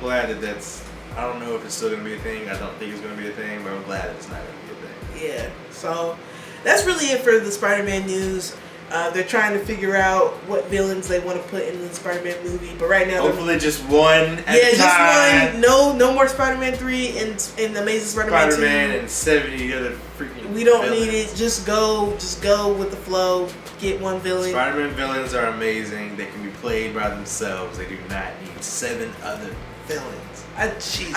glad that's. I don't know if it's still gonna be a thing. I don't think it's gonna be a thing, but I'm glad it's not gonna be a thing. Yeah. So that's really it for the Spider-Man news. They're trying to figure out what villains they want to put in the Spider-Man movie, but right now hopefully just one at a time. Just one. No more Spider-Man 3 and Amazing Spider-Man 2. Spider-Man and 70 other freaking. We don't villains. need it. Just go with the flow. Get one villain. Spider-Man villains are amazing. They can be played by themselves. They do not need 7 other villains. I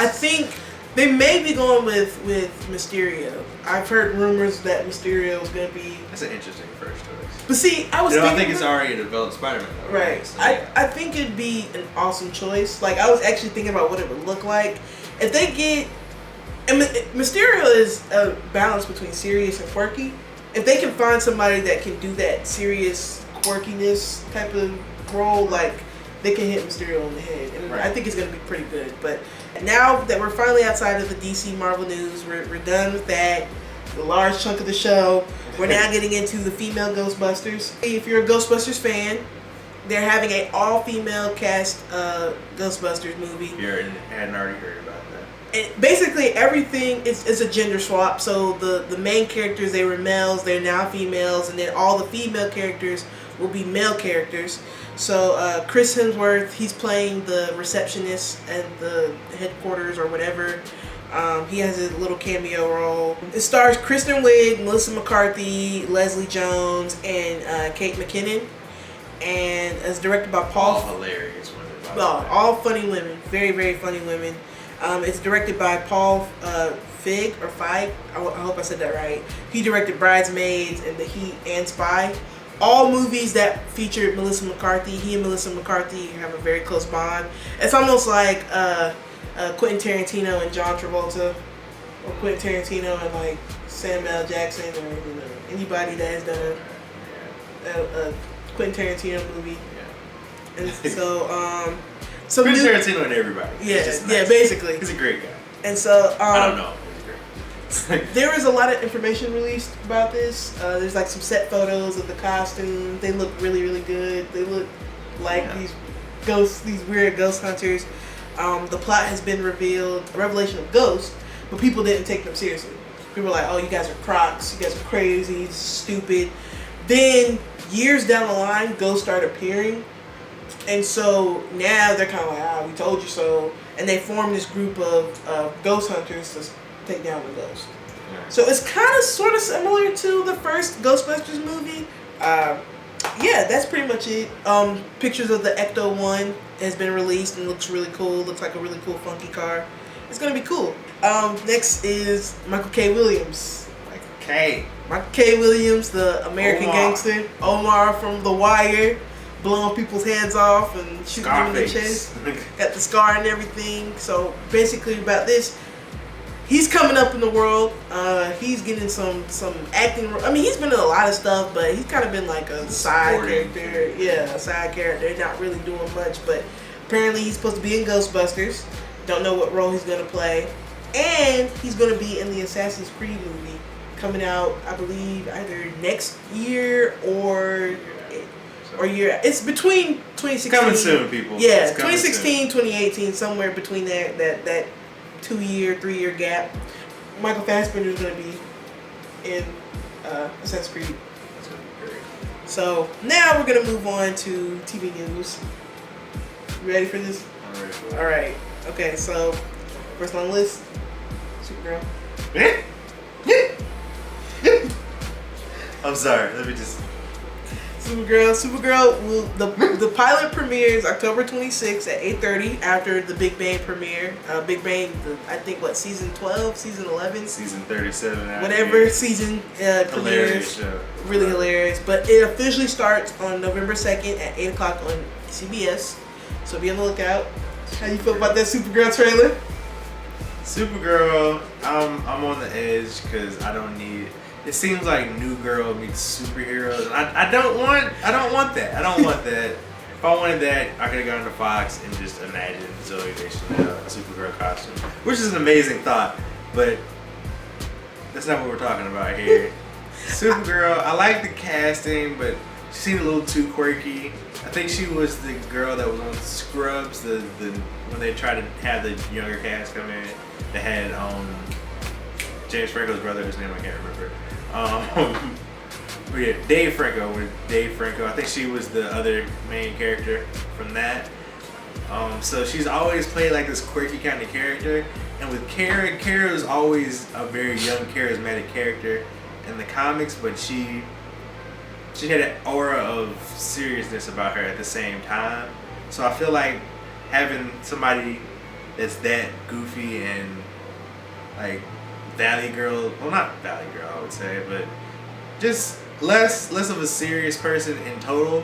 think they may be going with Mysterio. I've heard rumors that Mysterio is going to be. That's an interesting first choice. But see, I think it's already a developed Spider-Man. Though, right. So, I think it'd be an awesome choice. Like, I was actually thinking about what it would look like if they get. And Mysterio is a balance between serious and quirky. If they can find somebody that can do that serious quirkiness type of role, like, they can hit Mysterio in the head. And I think it's going to be pretty good. But now that we're finally outside of the DC Marvel news, we're done with that. The large chunk of the show. We're now getting into the female Ghostbusters. If you're a Ghostbusters fan, they're having an all-female cast Ghostbusters movie. You hadn't already heard about that. And basically everything is a gender swap. So the main characters, they were males, they're now females, and then all the female characters will be male characters. So Chris Hemsworth, he's playing the receptionist at the headquarters or whatever. He has a little cameo role. It stars Kristen Wiig, Melissa McCarthy, Leslie Jones, and Kate McKinnon. And it's directed by Paul. All hilarious women. All funny women. Very, very funny women. It's directed by Paul Feig. I hope I said that right. He directed Bridesmaids and The Heat and Spy. All movies that featured Melissa McCarthy. He and Melissa McCarthy have a very close bond. It's almost like Quentin Tarantino and John Travolta, or Quentin Tarantino and like Samuel L. Jackson, or anybody that has done a Quentin Tarantino movie. Yeah. And so Quentin Tarantino and everybody. Yeah, nice. Yeah, basically. He's a great guy. And so I don't know. There is a lot of information released about this. There's like some set photos of the costume. They look really, really good. They look like these weird ghost hunters. The plot has been revealed, a revelation of ghosts, but people didn't take them seriously. People were like, "Oh, you guys are crocs. You guys are crazy, stupid." Then years down the line, ghosts start appearing, and so now they're kind of like, "We told you so." And they formed this group of ghost hunters to take down the ghost. Yeah. So it's kind of sort of similar to the first Ghostbusters movie. Yeah, that's pretty much it. Pictures of the Ecto-1 has been released and looks really cool. Looks like a really cool funky car. It's gonna be cool. Next is Michael K. Williams. Michael K. Williams, the American gangster. Omar from The Wire, blowing people's heads off and shooting them in the chest. Got the scar and everything. So basically about this, he's coming up in the world. He's getting some acting. I mean, he's been in a lot of stuff, but he's kind of been like a side character. Yeah, a side character. Not really doing much, but apparently he's supposed to be in Ghostbusters. Don't know what role he's going to play. And he's going to be in the Assassin's Creed movie coming out, I believe, either next year or year. It's between 2016. Coming soon, people. Yeah, 2016, 2018, somewhere between that 2-3 year gap. Michael Fassbender is going to be in Assassin's Creed. That's going to be great. So now we're going to move on to TV news. You ready for this? I'm ready for it. Alright. Okay, so first on the list, Supergirl. I'm sorry, let me just... Supergirl will the pilot premieres October 26th at 8:30 after the Big Bang premiere. Big Bang, I think season 12, season 11, season 37, whatever season premieres. Hilarious show. Really hilarious. But it officially starts on November 2nd at 8 o'clock on CBS. So be on the lookout. How you feel about that Supergirl trailer? Supergirl, I'm on the edge because I don't need. It seems like New Girl meets superheroes. And I don't want that. I don't want that. If I wanted that, I could have gone to Fox and just imagined Zoe Deschanel a Supergirl costume, which is an amazing thought. But that's not what we're talking about here. Supergirl, I like the casting, but she seemed a little too quirky. I think she was the girl that was on Scrubs, the when they tried to have the younger cast come in. They had James Franco's brother, whose name I can't remember. But yeah, Dave Franco. I think she was the other main character from that. So she's always played like this quirky kind of character. And with Kara was always a very young, charismatic character in the comics, but she had an aura of seriousness about her at the same time. So I feel like having somebody that's that goofy and like Valley Girl. Well, not Valley Girl, I would say, but just less of a serious person in total.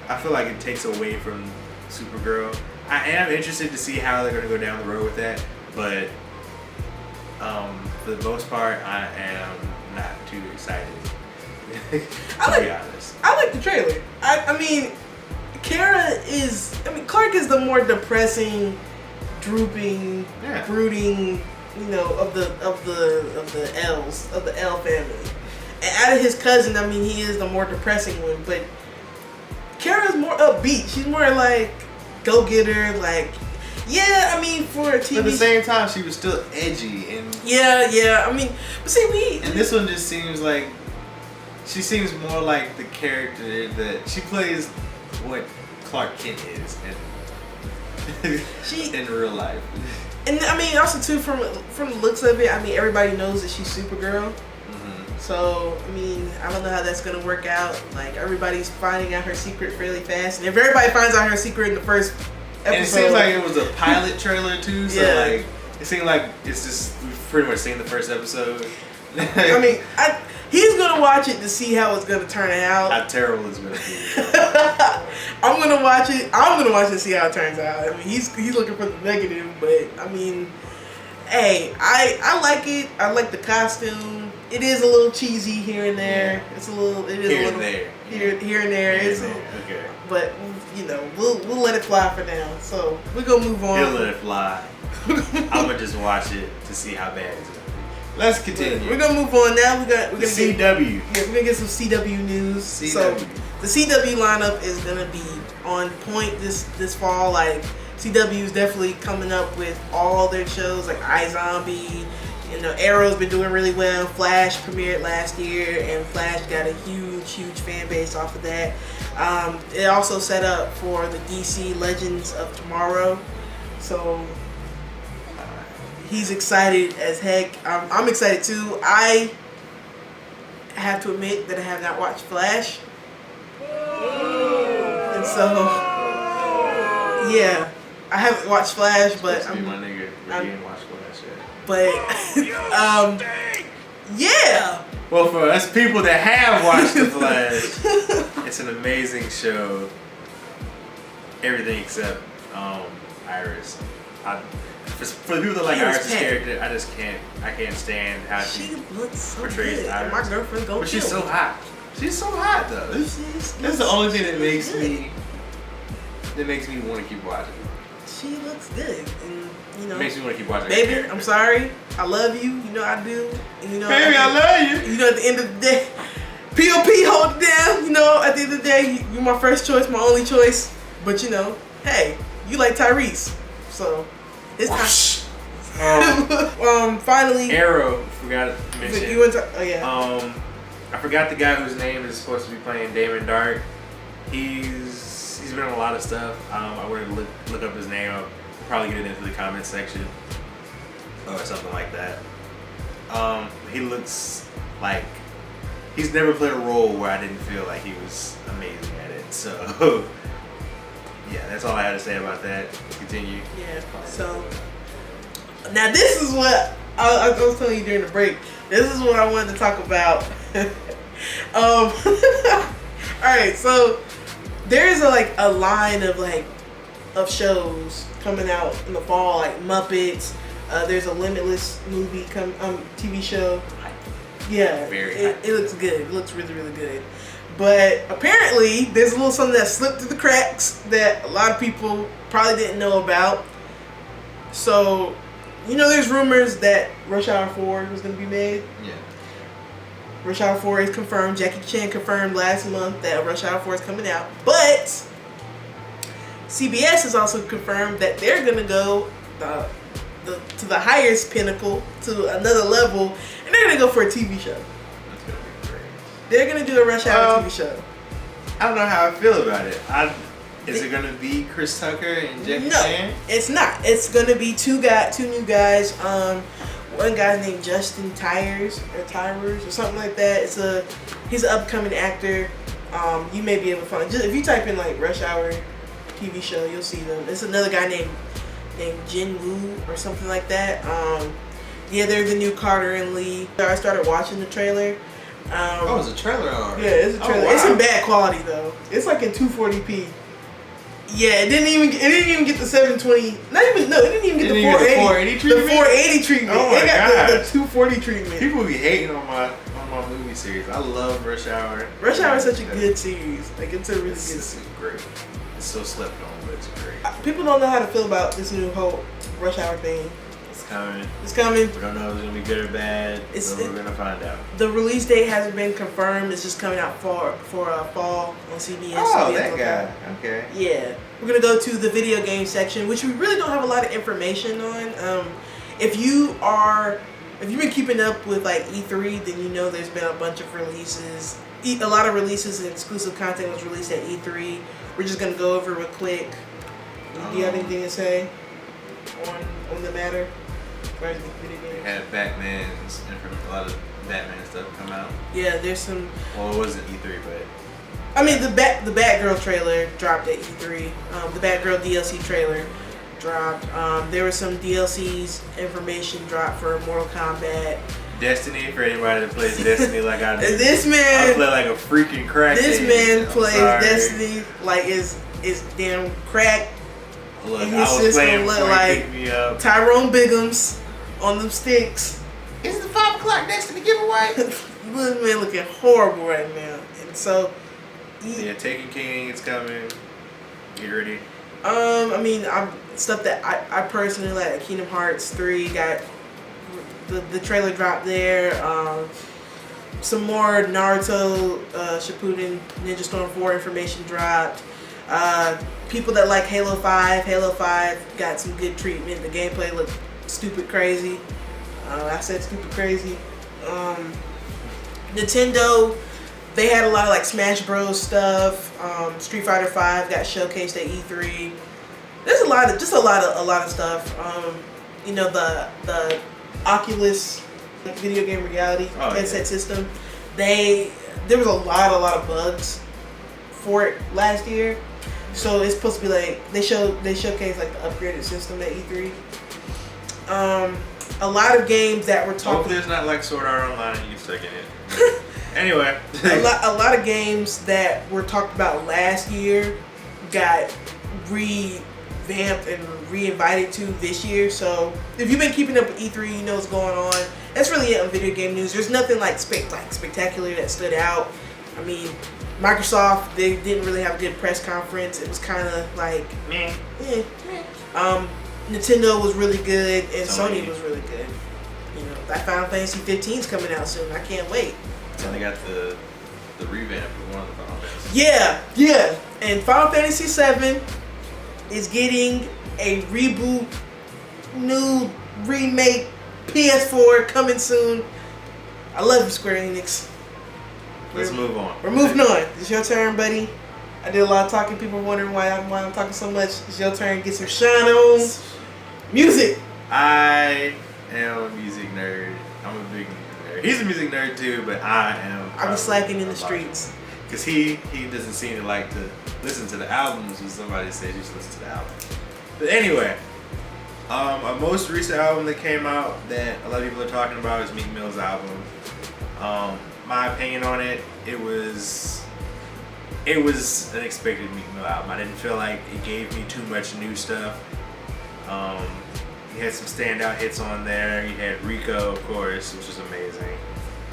I feel like it takes away from Supergirl. I am interested to see how they're gonna go down the road with that, but for the most part, I am not too excited. to be honest, I like the trailer. I mean, Clark is the more depressing, drooping, brooding, you know, of the L family. And out of his cousin, I mean, he is the more depressing one, but Kara's more upbeat. She's more like go-getter, like, yeah, I mean, for a TV. But at the same time, she was still edgy and yeah. I mean, but see, and this one just seems like she seems more like the character that she plays what Clark Kent is in real life. And I mean, also too, from the looks of it, I mean, everybody knows that she's Supergirl. So, I mean, I don't know how that's going to work out. Like, everybody's finding out her secret fairly fast. And if everybody finds out her secret in the first episode... And it seems like it was a pilot trailer, too. So, like, it seemed like it's just... We've pretty much seen the first episode. I mean, he's going to watch it to see how it's going to turn out. How terrible it's going to be. I'm going to watch it. I'm going to watch it to see how it turns out. I mean, he's looking for the negative, but, I mean... Hey, I like it. I like the costume. It is a little cheesy here and there. Yeah. It's a little. It is here a little and there. Here and there. Okay. But you know, we'll let it fly for now. So we're gonna move on. He'll let it fly. I'm gonna just watch it to see how bad it's gonna be. Let's continue. We're gonna move on now. We're gonna CW. We're gonna get some CW news. So the CW lineup is gonna be on point this fall. Like, CW is definitely coming up with all their shows, like iZombie. You know, Arrow's been doing really well. Flash premiered last year, and Flash got a huge fan base off of that. It also set up for the DC Legends of Tomorrow. So he's excited as heck. I'm excited too. I have to admit that I have not watched Flash. And so, yeah. I haven't watched Flash, but I'm my nigga. We didn't watch Flash yet. But yeah. Well, for us people that have watched the Flash, it's an amazing show. Everything except Iris. For the people that like Iris' character, I can't stand how she looks so portrays good. Iris. My girlfriend goes. But she's so hot. She's so hot though. That's the only thing that makes me want to keep watching. She looks good, and you know, it makes me want to keep watching. Baby, I'm sorry. I love you. You know I do. And you know, baby, I love you. You know, at the end of the day, POP hold it down. You know, at the end of the day, you're my first choice, my only choice. But you know, hey, you like Tyrese, so it's time. Finally, Arrow. Forgot to mention. You went to, oh yeah. I forgot the guy whose name is supposed to be playing Damon Dark. He's been on a lot of stuff. I wanted to look up his name. I'll probably get it into the comment section or something like that. He looks like he's never played a role where I didn't feel like he was amazing at it. So yeah, that's all I had to say about that. Continue. Yeah. So now this is what I was telling you during the break. This is what I wanted to talk about. All right, so there's a line of shows coming out in the fall, like Muppets. There's a Limitless movie TV show. Yeah, it looks good. It looks really, really good. But apparently, there's a little something that slipped through the cracks that a lot of people probably didn't know about. So, you know, there's rumors that Rush Hour 4 was going to be made. Yeah. Rush Hour 4 is confirmed. Jackie Chan confirmed last month that Rush Hour 4 is coming out. But CBS has also confirmed that they're going to go to the highest pinnacle, to another level, and they're going to go for a TV show. That's going to be great. They're going to do a Rush Hour TV show. I don't know how I feel about it. Is it going to be Chris Tucker and Jackie Chan? No, it's not. It's going to be two new guys. One guy's named Justin Tyers or something like that. He's an upcoming actor. You may be able to find, just if you type in like Rush Hour TV show, you'll see them. It's another guy named named Jin Woo or something like that. Yeah, they're the new Carter and Lee. I started watching the trailer. It's a trailer already. Yeah, it's a trailer. Oh, wow. It's in bad quality though. It's like in 240p. Yeah, it didn't even get the 720. It didn't even get the 480 treatment. The 480 treatment. Oh my it got God. the 240 treatment. People be hating on my movie series. I love Rush Hour. Rush Hour is such a good series. Like it's a really good series. It's great. It's so slept on, but it's great. People don't know how to feel about this new whole Rush Hour thing. It's coming. It's coming. We don't know if it's gonna be good or bad. We're gonna find out. The release date hasn't been confirmed. It's just coming out for fall on CBS. Oh, that guy. Okay. Yeah, we're gonna go to the video game section, which we really don't have a lot of information on. If you've been keeping up with like E3, then you know there's been a bunch of releases. A lot of releases and exclusive content was released at E3. We're just gonna go over real quick. Do you have anything to say on the matter? We had Batman's a lot of Batman stuff come out. Yeah, there's some. Well, it wasn't E3, but I mean, the Batgirl trailer dropped at E3. The Batgirl DLC trailer dropped. There was some DLCs information dropped for Mortal Kombat. Destiny, for anybody that plays Destiny like I do. This man, I play like a freaking crack. This man plays Destiny like is damn crack. Look, and I his was system playing look before like he picked me up. Tyrone Biggums on them sticks. Is the 5 o'clock Destiny giveaway? This man looking horrible right now, and so. Yeah, Taken King is coming. Get ready. I mean, stuff that I personally like. Kingdom Hearts 3 got the trailer dropped there. Some more Naruto Shippuden Ninja Storm 4 information dropped. People that like Halo 5 got some good treatment. The gameplay looked stupid crazy. I said stupid crazy. Nintendo, they had a lot of like Smash Bros stuff. Street Fighter 5 got showcased at E3. There's a lot of stuff. The Oculus video game reality headset system. There was a lot of bugs for it last year. So it's supposed to be like they showcased like the upgraded system at E3. A lot of games that were talking. Hopefully it's not like Sword Art Online and you stuck in it. Anyway, a lot of games that were talked about last year got revamped and re-invited to this year. So if you've been keeping up with E3, you know what's going on. That's really it on video game news. There's nothing like spectacular that stood out. I mean, Microsoft, they didn't really have a good press conference. It was kind of like meh. Nintendo was really good and Sony was really good. You know, that Final Fantasy 15 is coming out soon. I can't wait. And they got the revamp of one of the Final Fantasy. Yeah. And Final Fantasy 7 is getting a reboot, new remake, PS4 coming soon. I love you, Square Enix. Let's move on. We're moving on. It's your turn, buddy. I did a lot of talking. People wondering why I'm talking so much. It's your turn. Get some shine on. Music. I am a music nerd. I'm a big music nerd. He's a music nerd too, but I be slacking in the streets. Because he doesn't seem to like to listen to the albums when somebody says you should listen to the album. But anyway, a most recent album that came out that a lot of people are talking about is Meek Mill's album. My opinion on it, it was an expected Meek Mill album. I didn't feel like it gave me too much new stuff. He had some standout hits on there. You had Rico, of course, which was amazing.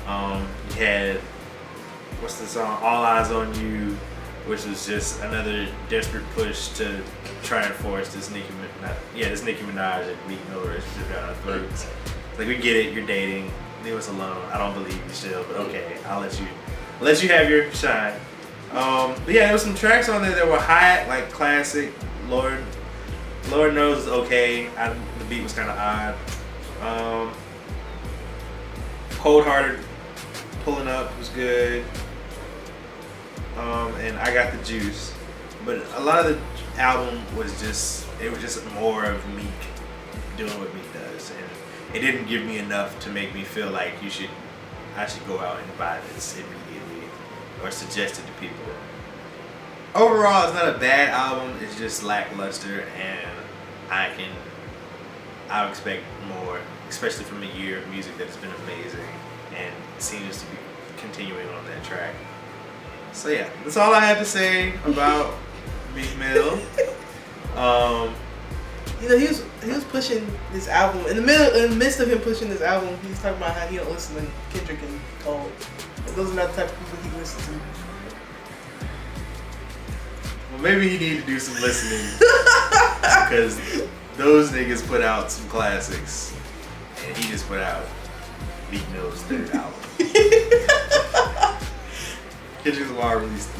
You had, what's the song? All Eyes on You, which was just another desperate push to try and force this Nicki Minaj and Meek Mill relationship down our throats. Like, we get it, you're dating. Leave us alone. I don't believe you still, but okay, I'll let you have your shine. But yeah, there was some tracks on there that were hot, like classic. Lord Knows is okay. The beat was kind of odd. Cold Hearted Pulling Up was good. And I Got the Juice. But a lot of the album was just more of Meek doing what Meek does, and it didn't give me enough to make me feel like I should go out and buy this immediately or suggest it to people. Overall, it's not a bad album. It's just lackluster, and I can I expect more, especially from a year of music that has been amazing and seems to be continuing on that track. So yeah, that's all I had to say about Meek Mill. You know, he was pushing this album in the midst of him pushing this album. He was talking about how he don't listen to Kendrick and Cole. And those are not the type of people he listens to. Well, maybe he need to do some listening because those niggas put out some classics, and he just put out Meek Mill's third album. Kendrick Lamar released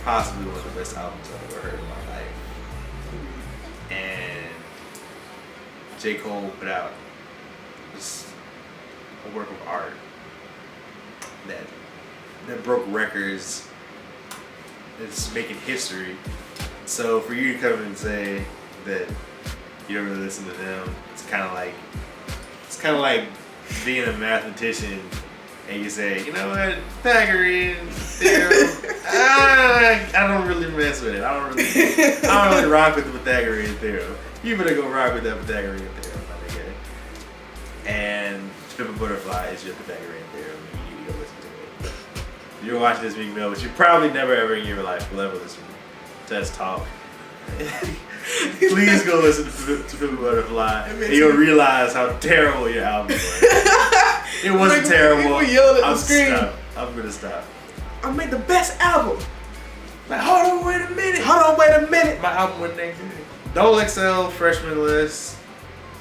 possibly one of the best albums I've ever heard in my life, and J. Cole put out just a work of art that broke records. It's making history. So for you to come and say that you don't really listen to them, it's kind of like being a mathematician and you say, you know what, Pythagorean theorem, I don't really mess with it. I don't really rock with the Pythagorean theorem. You better go rock with that Pythagorean theorem, my nigga. And Pimp a Butterfly is your Pythagorean theorem. You need to go listen to it. You're watching this Meek Mill, but you probably never ever in your life will ever listen to us talk. Please go listen to Pimp a Butterfly, and you'll realize how terrible your album was. It wasn't terrible. I'm gonna stop. I made the best album. Like, hold on, wait a minute. My album wasn't that good. Double XL freshman list,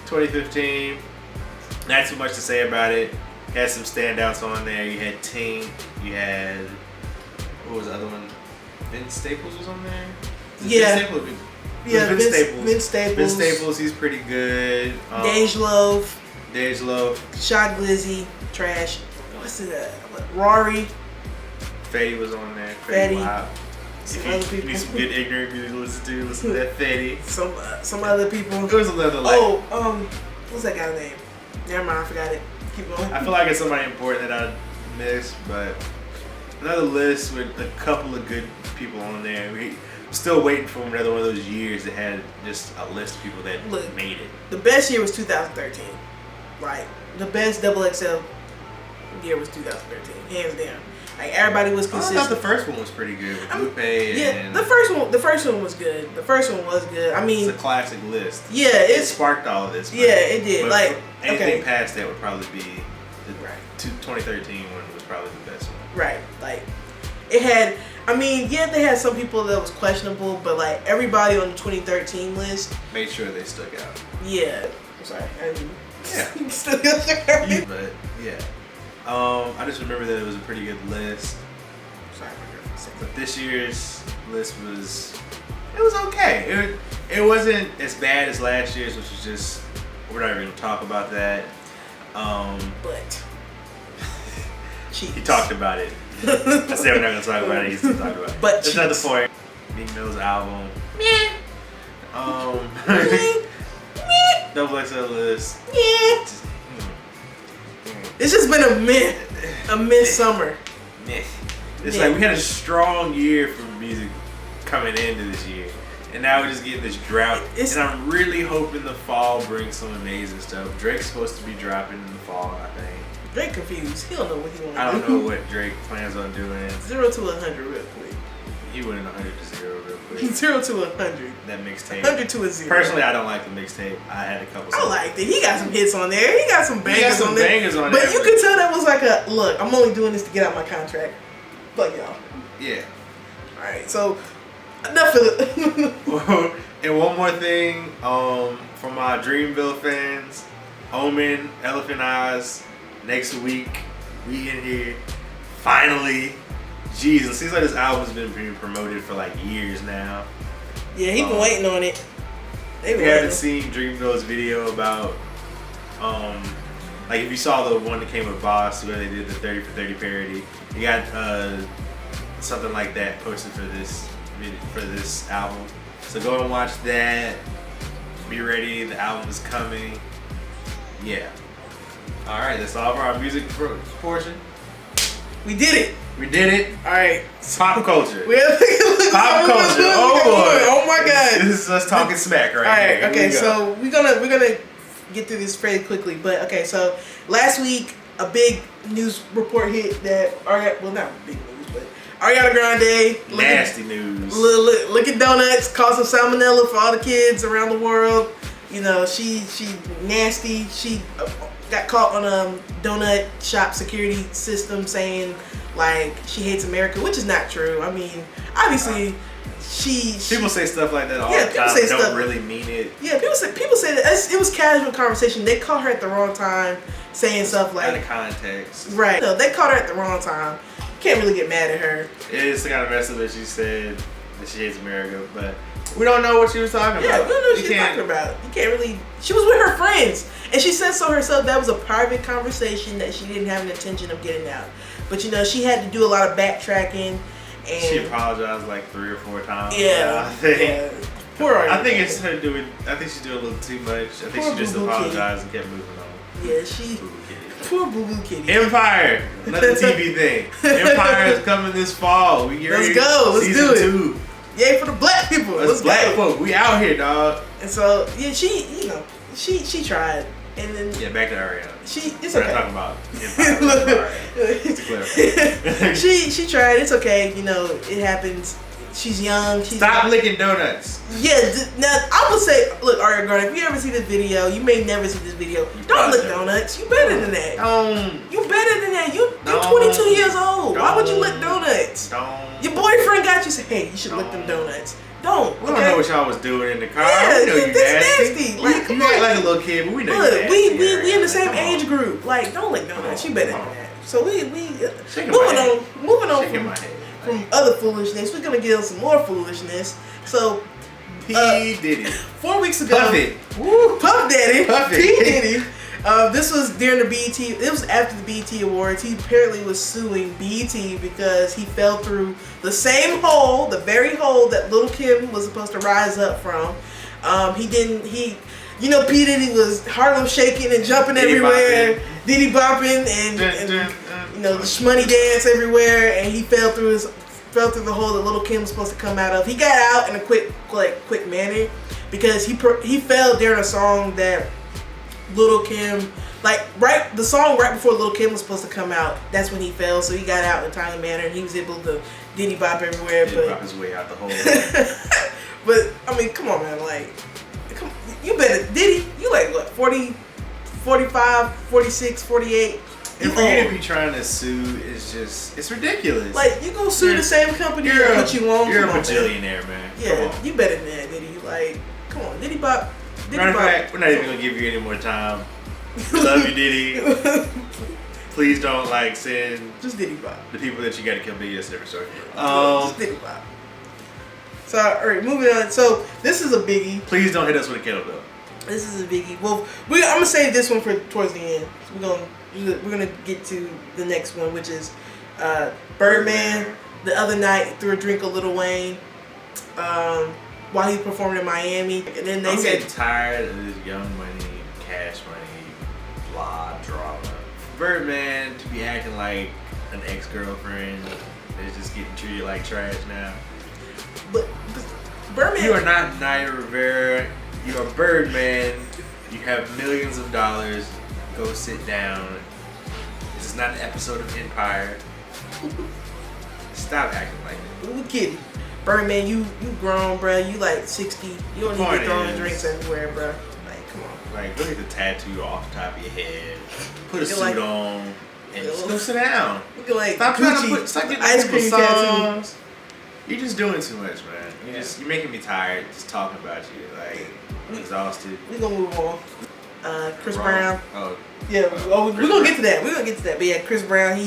2015. Not too much to say about it. Had some standouts on there. You had Tink. You had, what was the other one? Vince Staples was on there. Yeah. Vince Staples. Vince Staples. Vince Staples. He's pretty good. Dej Loaf. Shot Glizzy. Trash. What's it? Rory. Fetty was on there. Fetty. Wow. If you need some good ignorant music to listen to that Fetty. Some other people. There was another what's that guy's name? Never mind, I forgot it. Keep going. I feel like it's somebody important that I missed, but another list with a couple of good people on there. We're still waiting for another one of those years that had just a list of people that made it. The best year was 2013. Like, the best Double XL year was 2013, hands down. Like, everybody was consistent. I thought the first one was pretty good with Lupe and the first one was good. I mean, it's a classic list. Yeah, it sparked all of this. Yeah, it did. Like, anything past that would probably be the 2013 one was probably the best one. Right. Like, it had. I mean, yeah, they had some people that was questionable, but like everybody on the 2013 list made sure they stuck out. Yeah. I'm sorry. But yeah. I just remember that it was a pretty good list. Sorry, but this year's list was okay. It wasn't as bad as last year's, which was just, we're not even gonna talk about that. But he talked about it. I said we're not gonna talk about it. He's still talking about it. But that's not the point. Meek Mill's album. Double XL list. It's just been a mid-summer. It's like we had a strong year for music coming into this year, and now we're just getting this drought. And I'm really hoping the fall brings some amazing stuff. Drake's supposed to be dropping in the fall, I think. Drake confused. He don't know what he wants to do. I don't know what Drake plans on doing. 0 to 100 real quick. He went in 100 to 0 real quick. 0 to 100. That mixtape. 100 to a 0. Personally, I don't like the mixtape. I had a couple. I liked it. He got some hits on there. He got some bangers on there. But you could tell that was like a look. I'm only doing this to get out my contract. Fuck y'all. Yeah. All right. So enough of it. And one more thing, for my Dreamville fans, Omen, Elephant Eyes, next week we in here. Finally. Jeez, it seems like this album's been being promoted for like years now. Yeah, he been waiting on it. If you haven't seen Dreamville's video about, like if you saw the one that came with Boss where they did the 30 for 30 parody, you got something like that posted for this album. So go and watch that. Be ready, the album is coming. Yeah. All right, that's all for our music portion. We did it. All right, pop culture. Pop culture. Oh boy. Oh my God. This is us talking smack right here. All right. Okay. So we're gonna get through this fairly quickly. But okay, so last week a big news report hit that not big news, but Ariana Grande, nasty news. Look at donuts, causing salmonella for all the kids around the world. You know, she nasty. She got caught on a donut shop security system saying like she hates America, which is not true. I mean, obviously. People say stuff like that all the time. They don't really mean it. Yeah, people say that it was casual conversation. They caught her at the wrong time, saying stuff like out of context. Right. No, they caught her at the wrong time. Can't really get mad at her. It's the kind of mess up that she said that she hates America, but we don't know what she was talking about. Yeah, we don't know what she was talking about. You can't really. She was with her friends, and she said so herself. That was a private conversation that she didn't have an intention of getting out. But you know, she had to do a lot of backtracking. And she apologized like 3 or 4 times. Yeah, Poor Ariana. I think it's her doing. I think she's doing a little too much. I think she just apologized and kept moving on. Yeah, she. Poor Boo Boo Kitty. Empire, another TV thing. Empire is coming this fall. Let's go. Let's do it. 2. Yay for the black people. Let's black folk. We out here, dog. And so yeah, she tried. And then back to Ariana. It's We're okay. not talking about Empire. Just to clarify. she tried. It's okay. You know, it happens. She's young. Stop licking donuts. Yeah. Now I would say, look, Ariana Grande, if you ever see this video, you may never see this video. Don't lick donuts. You better than that. You better than that. You're 22 years old. Why would you lick donuts? Your boyfriend got you. Say, hey, you should lick them donuts. Don't. We don't know what y'all was doing in the car. Yeah, we know you nasty. Like, you act like a little kid, but we know you nasty. We in the same age group. Like, don't lick donuts. You better than that. So moving on from other foolishness, we're gonna get on some more foolishness. So P Diddy. 4 weeks ago, Puff Daddy, Puffy. P Diddy. This was during the BET. It was after the BET Awards. He apparently was suing BET because he fell through the same hole, the very hole that Lil' Kim was supposed to rise up from. You know, P Diddy was Harlem shaking and jumping everywhere, Diddy bopping, and you know the shmoney dance everywhere, and he fell through the hole that Lil' Kim was supposed to come out of. He got out in a quick manner because he fell during a song that Lil' Kim, the song right before Lil' Kim was supposed to come out. That's when he fell, so he got out in a timely manner, and he was able to Diddy bop everywhere. Diddy bop his way out the hole. But I mean, come on, man, you better, Diddy, you like what, 40, 45, 46, 48? And for you to be trying to sue is just, it's ridiculous. Like, you gonna sue the same company that put you on? You're a bajillionaire, man. Yeah, you better than that, Diddy. Like, come on, Diddy bop. Matter of fact, we're not even gonna give you any more time. Love you, Diddy. Please don't send just Diddy bop the people that you gotta kill me yesterday. Sorry. Just Diddy bop. So, alright, moving on. So, this is a biggie. Please don't hit us with a kettlebell. This is a biggie. Well, I'm gonna save this one for towards the end. So we're gonna get to the next one, which is Birdman. The other night threw a drink of Lil Wayne while he performed in Miami, and then they said, getting tired of this Young Money, Cash Money, blah drama. Birdman to be acting like an ex-girlfriend is just getting treated like trash now. But Birdman, you are not Naya Rivera. You are Birdman. You have millions of dollars. Go sit down. This is not an episode of Empire. Stop acting like that. We kidding. Birdman, you grown, bro. You 60. You don't need to be throwing drinks everywhere, bro. Come on. Look at the tattoo off the top of your head. Put a suit on and just go sit down. Stop trying to stop getting ice cream songs. You're just doing too much, man. You're making me tired just talking about you. I'm exhausted. We're gonna move on. Chris Brown. Oh. Yeah. We're gonna get to that. But yeah, Chris Brown.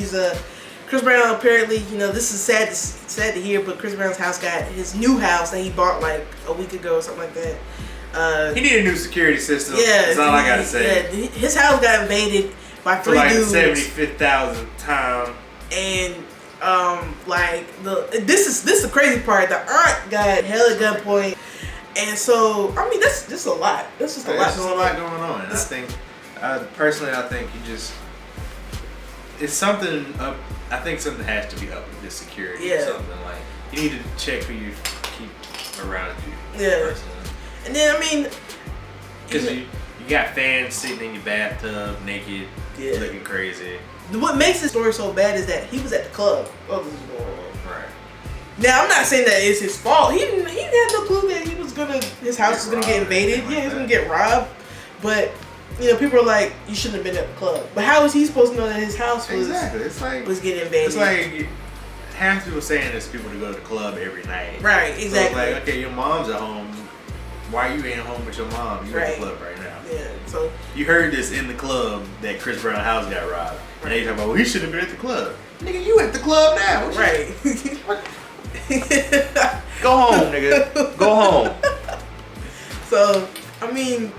Chris Brown apparently, this is sad to hear, but Chris Brown's house his new house that he bought a week ago or something like that. He needed a new security system. Yeah. That's all I gotta say. Yeah, his house got invaded by 3 dudes. For 75,000th time. And this is the crazy part. The aunt got held at gunpoint, and so I mean that's just a lot. That's just a lot going on. And I think, personally, it's something up. I think something has to be up with this security. Yeah. Or something you need to check who you keep around you. Yeah. Personally. And then I mean, because you You got fans sitting in your bathtub naked, looking crazy. What makes this story so bad is that he was at the club. Oh, this is going on. Right. Now I'm not saying that it's his fault. He had no clue that his house was gonna get invaded. Yeah, he was gonna get robbed. But you know, people are like, you shouldn't have been at the club. But how was he supposed to know that his house was was getting invaded? It's like half people saying there's people to go to the club every night. Right, exactly. So it's like, okay, your mom's at home. Why you ain't home with your mom? You at the club right now. Yeah. So you heard this in the club that Chris Brown's house got robbed. And they talking about, well, he should have been at the club. Nigga, you at the club now. Right. Go home, nigga. Go home. So, I mean,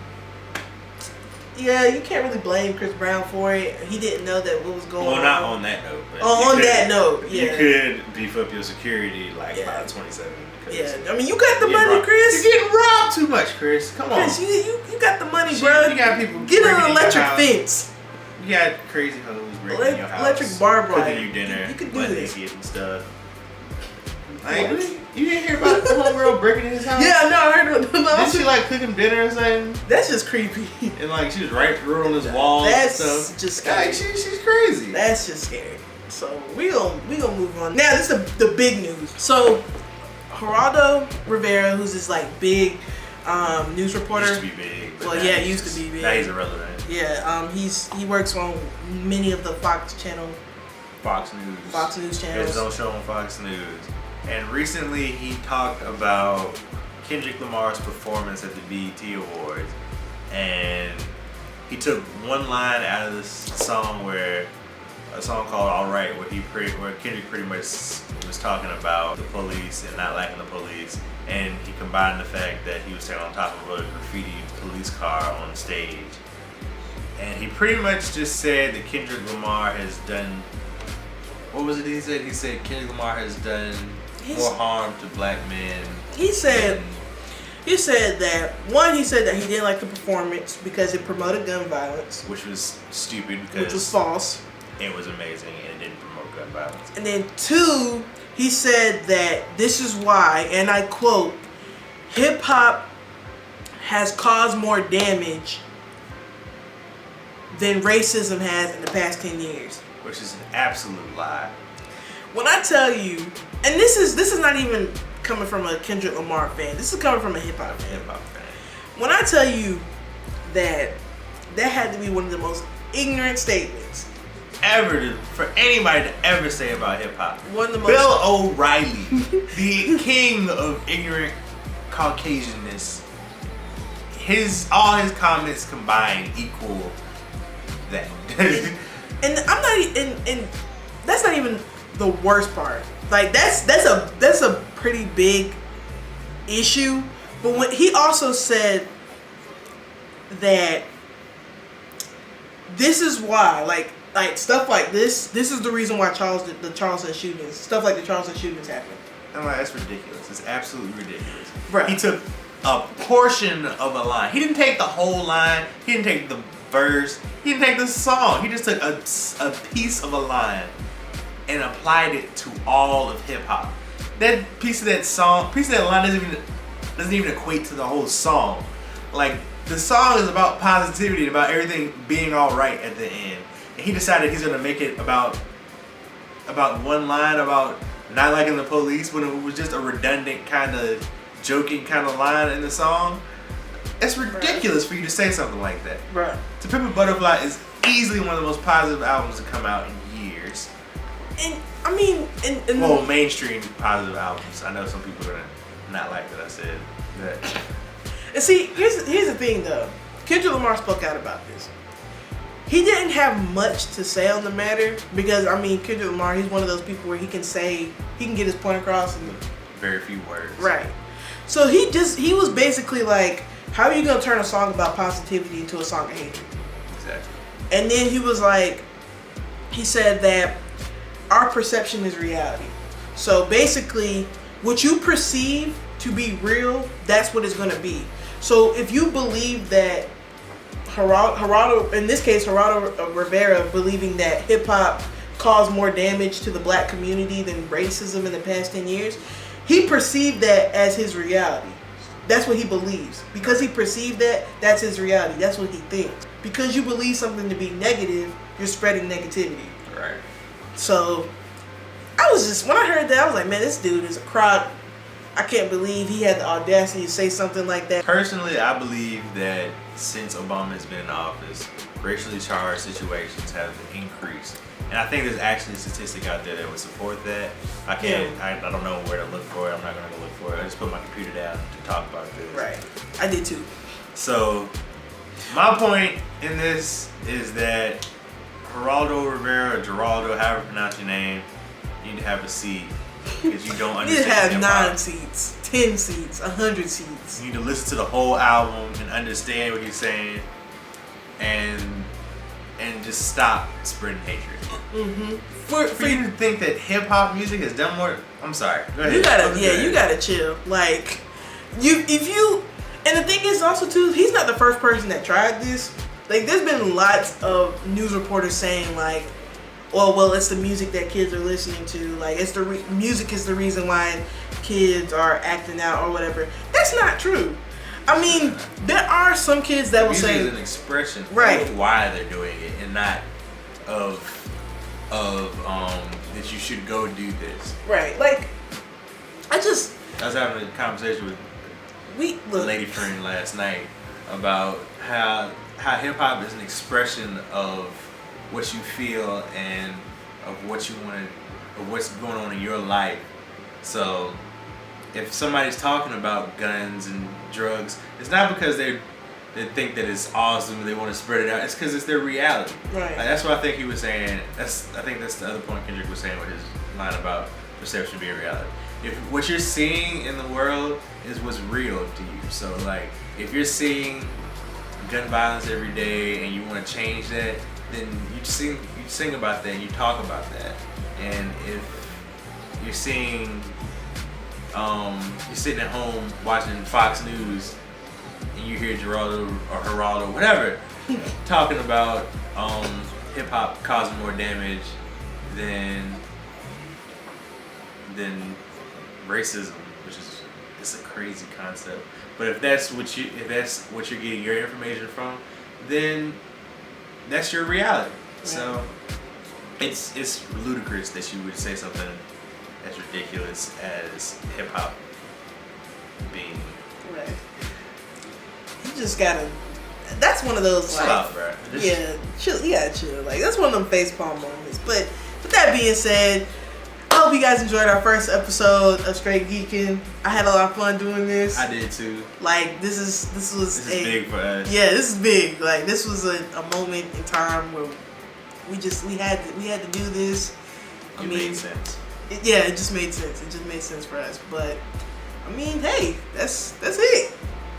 yeah, you can't really blame Chris Brown for it. He didn't know that what was going on. Well, not on that note. But that note, yeah. You could beef up your security like by 27. Yeah, I mean, you got the money, Chris. You're getting robbed too much, Chris. Come on. Chris, you got the money, bro. You got people. Get an electric fence. You got crazy hoes breaking your house. Electric barbed wire. Cooking you dinner. You could do this. And stuff. Like, you didn't hear about the homegirl breaking in his house? Yeah, no, I heard about Didn't she like cooking dinner or something? That's just creepy. And like she was right through on his wall and stuff. That's just scary. Like, she's crazy. That's just scary. So we gonna move on. Now this is the big news. So Geraldo Rivera, who's this like big news reporter. Used to be big. Well, yeah, used to be big. Now he's irrelevant. Yeah, he works on many of the Fox News channels. He has his own show on Fox News. And recently he talked about Kendrick Lamar's performance at the BET Awards. And he took one line out of this song a song called Alright, where Kendrick pretty much was talking about the police and not liking the police. And he combined the fact that he was standing on top of a graffiti police car on stage. And he pretty much just said that Kendrick Lamar has done, what was it he said? He said Kendrick Lamar has done more harm to black men. He said that he said that he didn't like the performance because it promoted gun violence, which was stupid because which was false. It was amazing and it didn't promote gun violence. And then 2, he said that this is why, and I quote, hip hop has caused more damage than racism has in the past 10 years. Which is an absolute lie. When I tell you, and this is not even coming from a Kendrick Lamar fan. This is coming from a hip hop fan. When I tell you that had to be one of the most ignorant statements ever for anybody to ever say about hip hop. One of the most Bill O'Reilly, the king of ignorant Caucasianness. All his comments combined equal that. And I'm not, and that's not even the worst part. Like that's a pretty big issue. But when he also said that this is why, like stuff like this is the reason why the Charleston shootings happened. I'm like, that's ridiculous. It's absolutely ridiculous. Right. He took a portion of a line. He didn't take the whole line. He didn't take the verse. He didn't take the song. He just took a piece of a line and applied it to all of hip hop. That piece of that line doesn't even equate to the whole song. Like, the song is about positivity, about everything being all right at the end. And he decided he's gonna make it about one line about not liking the police when it was just a redundant kind of joking kind of line in the song. It's ridiculous for you to say something like that. Right. To Pimp a Butterfly is easily one of the most positive albums to come out in years. And I mean, well, mainstream positive albums. I know some people are gonna not like that I said that. And see, here's the thing though. Kendrick Lamar spoke out about this. He didn't have much to say on the matter because I mean, Kendrick Lamar, he's one of those people where he can get his point across in very few words. Right. So he was basically like, how are you gonna turn a song about positivity into a song of hatred? Exactly. And then he said that our perception is reality. So basically, what you perceive to be real, that's what it's gonna be. So if you believe that Geraldo, in this case, Geraldo Rivera, believing that hip hop caused more damage to the black community than racism in the past 10 years, he perceived that as his reality. That's what he believes. Because he perceived that, that's his reality. That's what he thinks. Because you believe something to be negative, you're spreading negativity. Right. So, I was just, when I heard that, I was like, man, this dude is a crock. I can't believe he had the audacity to say something like that. Personally, I believe that since Obama has been in office, racially charged situations have increased. And I think there's actually a statistic out there that would support that. I don't know where to look for it. I'm not going to go look for it. I just put my computer down to talk about this. Right. I did too. So, my point in this is that Geraldo Rivera, or Geraldo, however you pronounce your name, you need to have a seat. Because you don't understand. You need to have hip-hop. 9 seats, 10 seats, 100 seats. You need to listen to the whole album and understand what he's saying, and just stop spreading hatred. Mm-hmm. For you to think that hip hop music has done more, I'm sorry. Go ahead. You gotta chill. Like, and the thing is also too, he's not the first person that tried this. Like, there's been lots of news reporters saying like, well, it's the music that kids are listening to. Like, it's the music is the reason why kids are acting out or whatever. That's not true. I mean, there are some kids that will say music is an expression right. of why they're doing it, and not of that you should go do this. Right. Like, I was having a conversation with a lady friend last night about how hip hop is an expression of what you feel and of what you want to, of what's going on in your life. So if somebody's talking about guns and drugs, it's not because they think that it's awesome and they want to spread it out. It's because it's their reality. Right. Like, that's what I think he was saying. I think that's the other point Kendrick was saying with his line about perception being reality. If what you're seeing in the world is what's real to you, so like if you're seeing gun violence every day and you want to change that, then you sing about that and you talk about that. And if you're seeing you're sitting at home watching Fox News and you hear Geraldo or Geraldo, whatever, talking about hip hop causing more damage than racism, which is, it's a crazy concept. But if that's what you're getting your information from, then that's your reality. Right. So it's ludicrous that you would say something as ridiculous as hip hop being. Right. You just gotta. That's one of those chill out, bro. Chill. Yeah, chill. Like, that's one of them facepalm moments. But with that being said, I hope you guys enjoyed our first episode of Straight Geekin. I had a lot of fun doing this. I did too. Like, this was big for us. Yeah, this is big. Like, this was a moment in time where we had to do this. It made sense. It just made sense. It just made sense for us. But I mean, hey, that's it.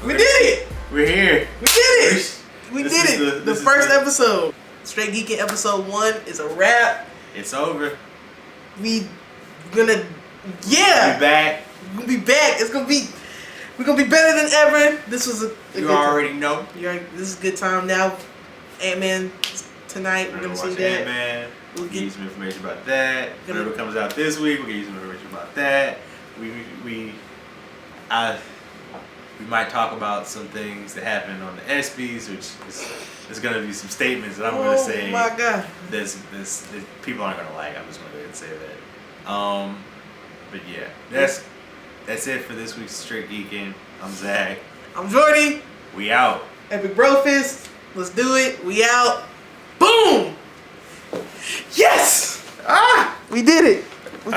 We did it. We're here. We did it. We did it. The first episode. Straight Geekin episode 1 is a wrap. It's over. We're gonna be back. We're gonna be back. We're gonna be better than ever. This was a you good already time. know. This is a good time now. Ant-Man tonight. We're gonna see that. Ant-Man. We'll get you some information about that. Whatever comes out this week, we'll get you some information about that. We might talk about some things that happened on the ESPYs, which is going to be some statements that I'm going to say. Oh my God. This people aren't going to like. I'm just going to go ahead and say that. But yeah, that's it for this week's Straight Geekin. I'm Zach. I'm Jordy. We out. Epic Bro Fist. Let's do it. We out. Boom. Yes. We did it.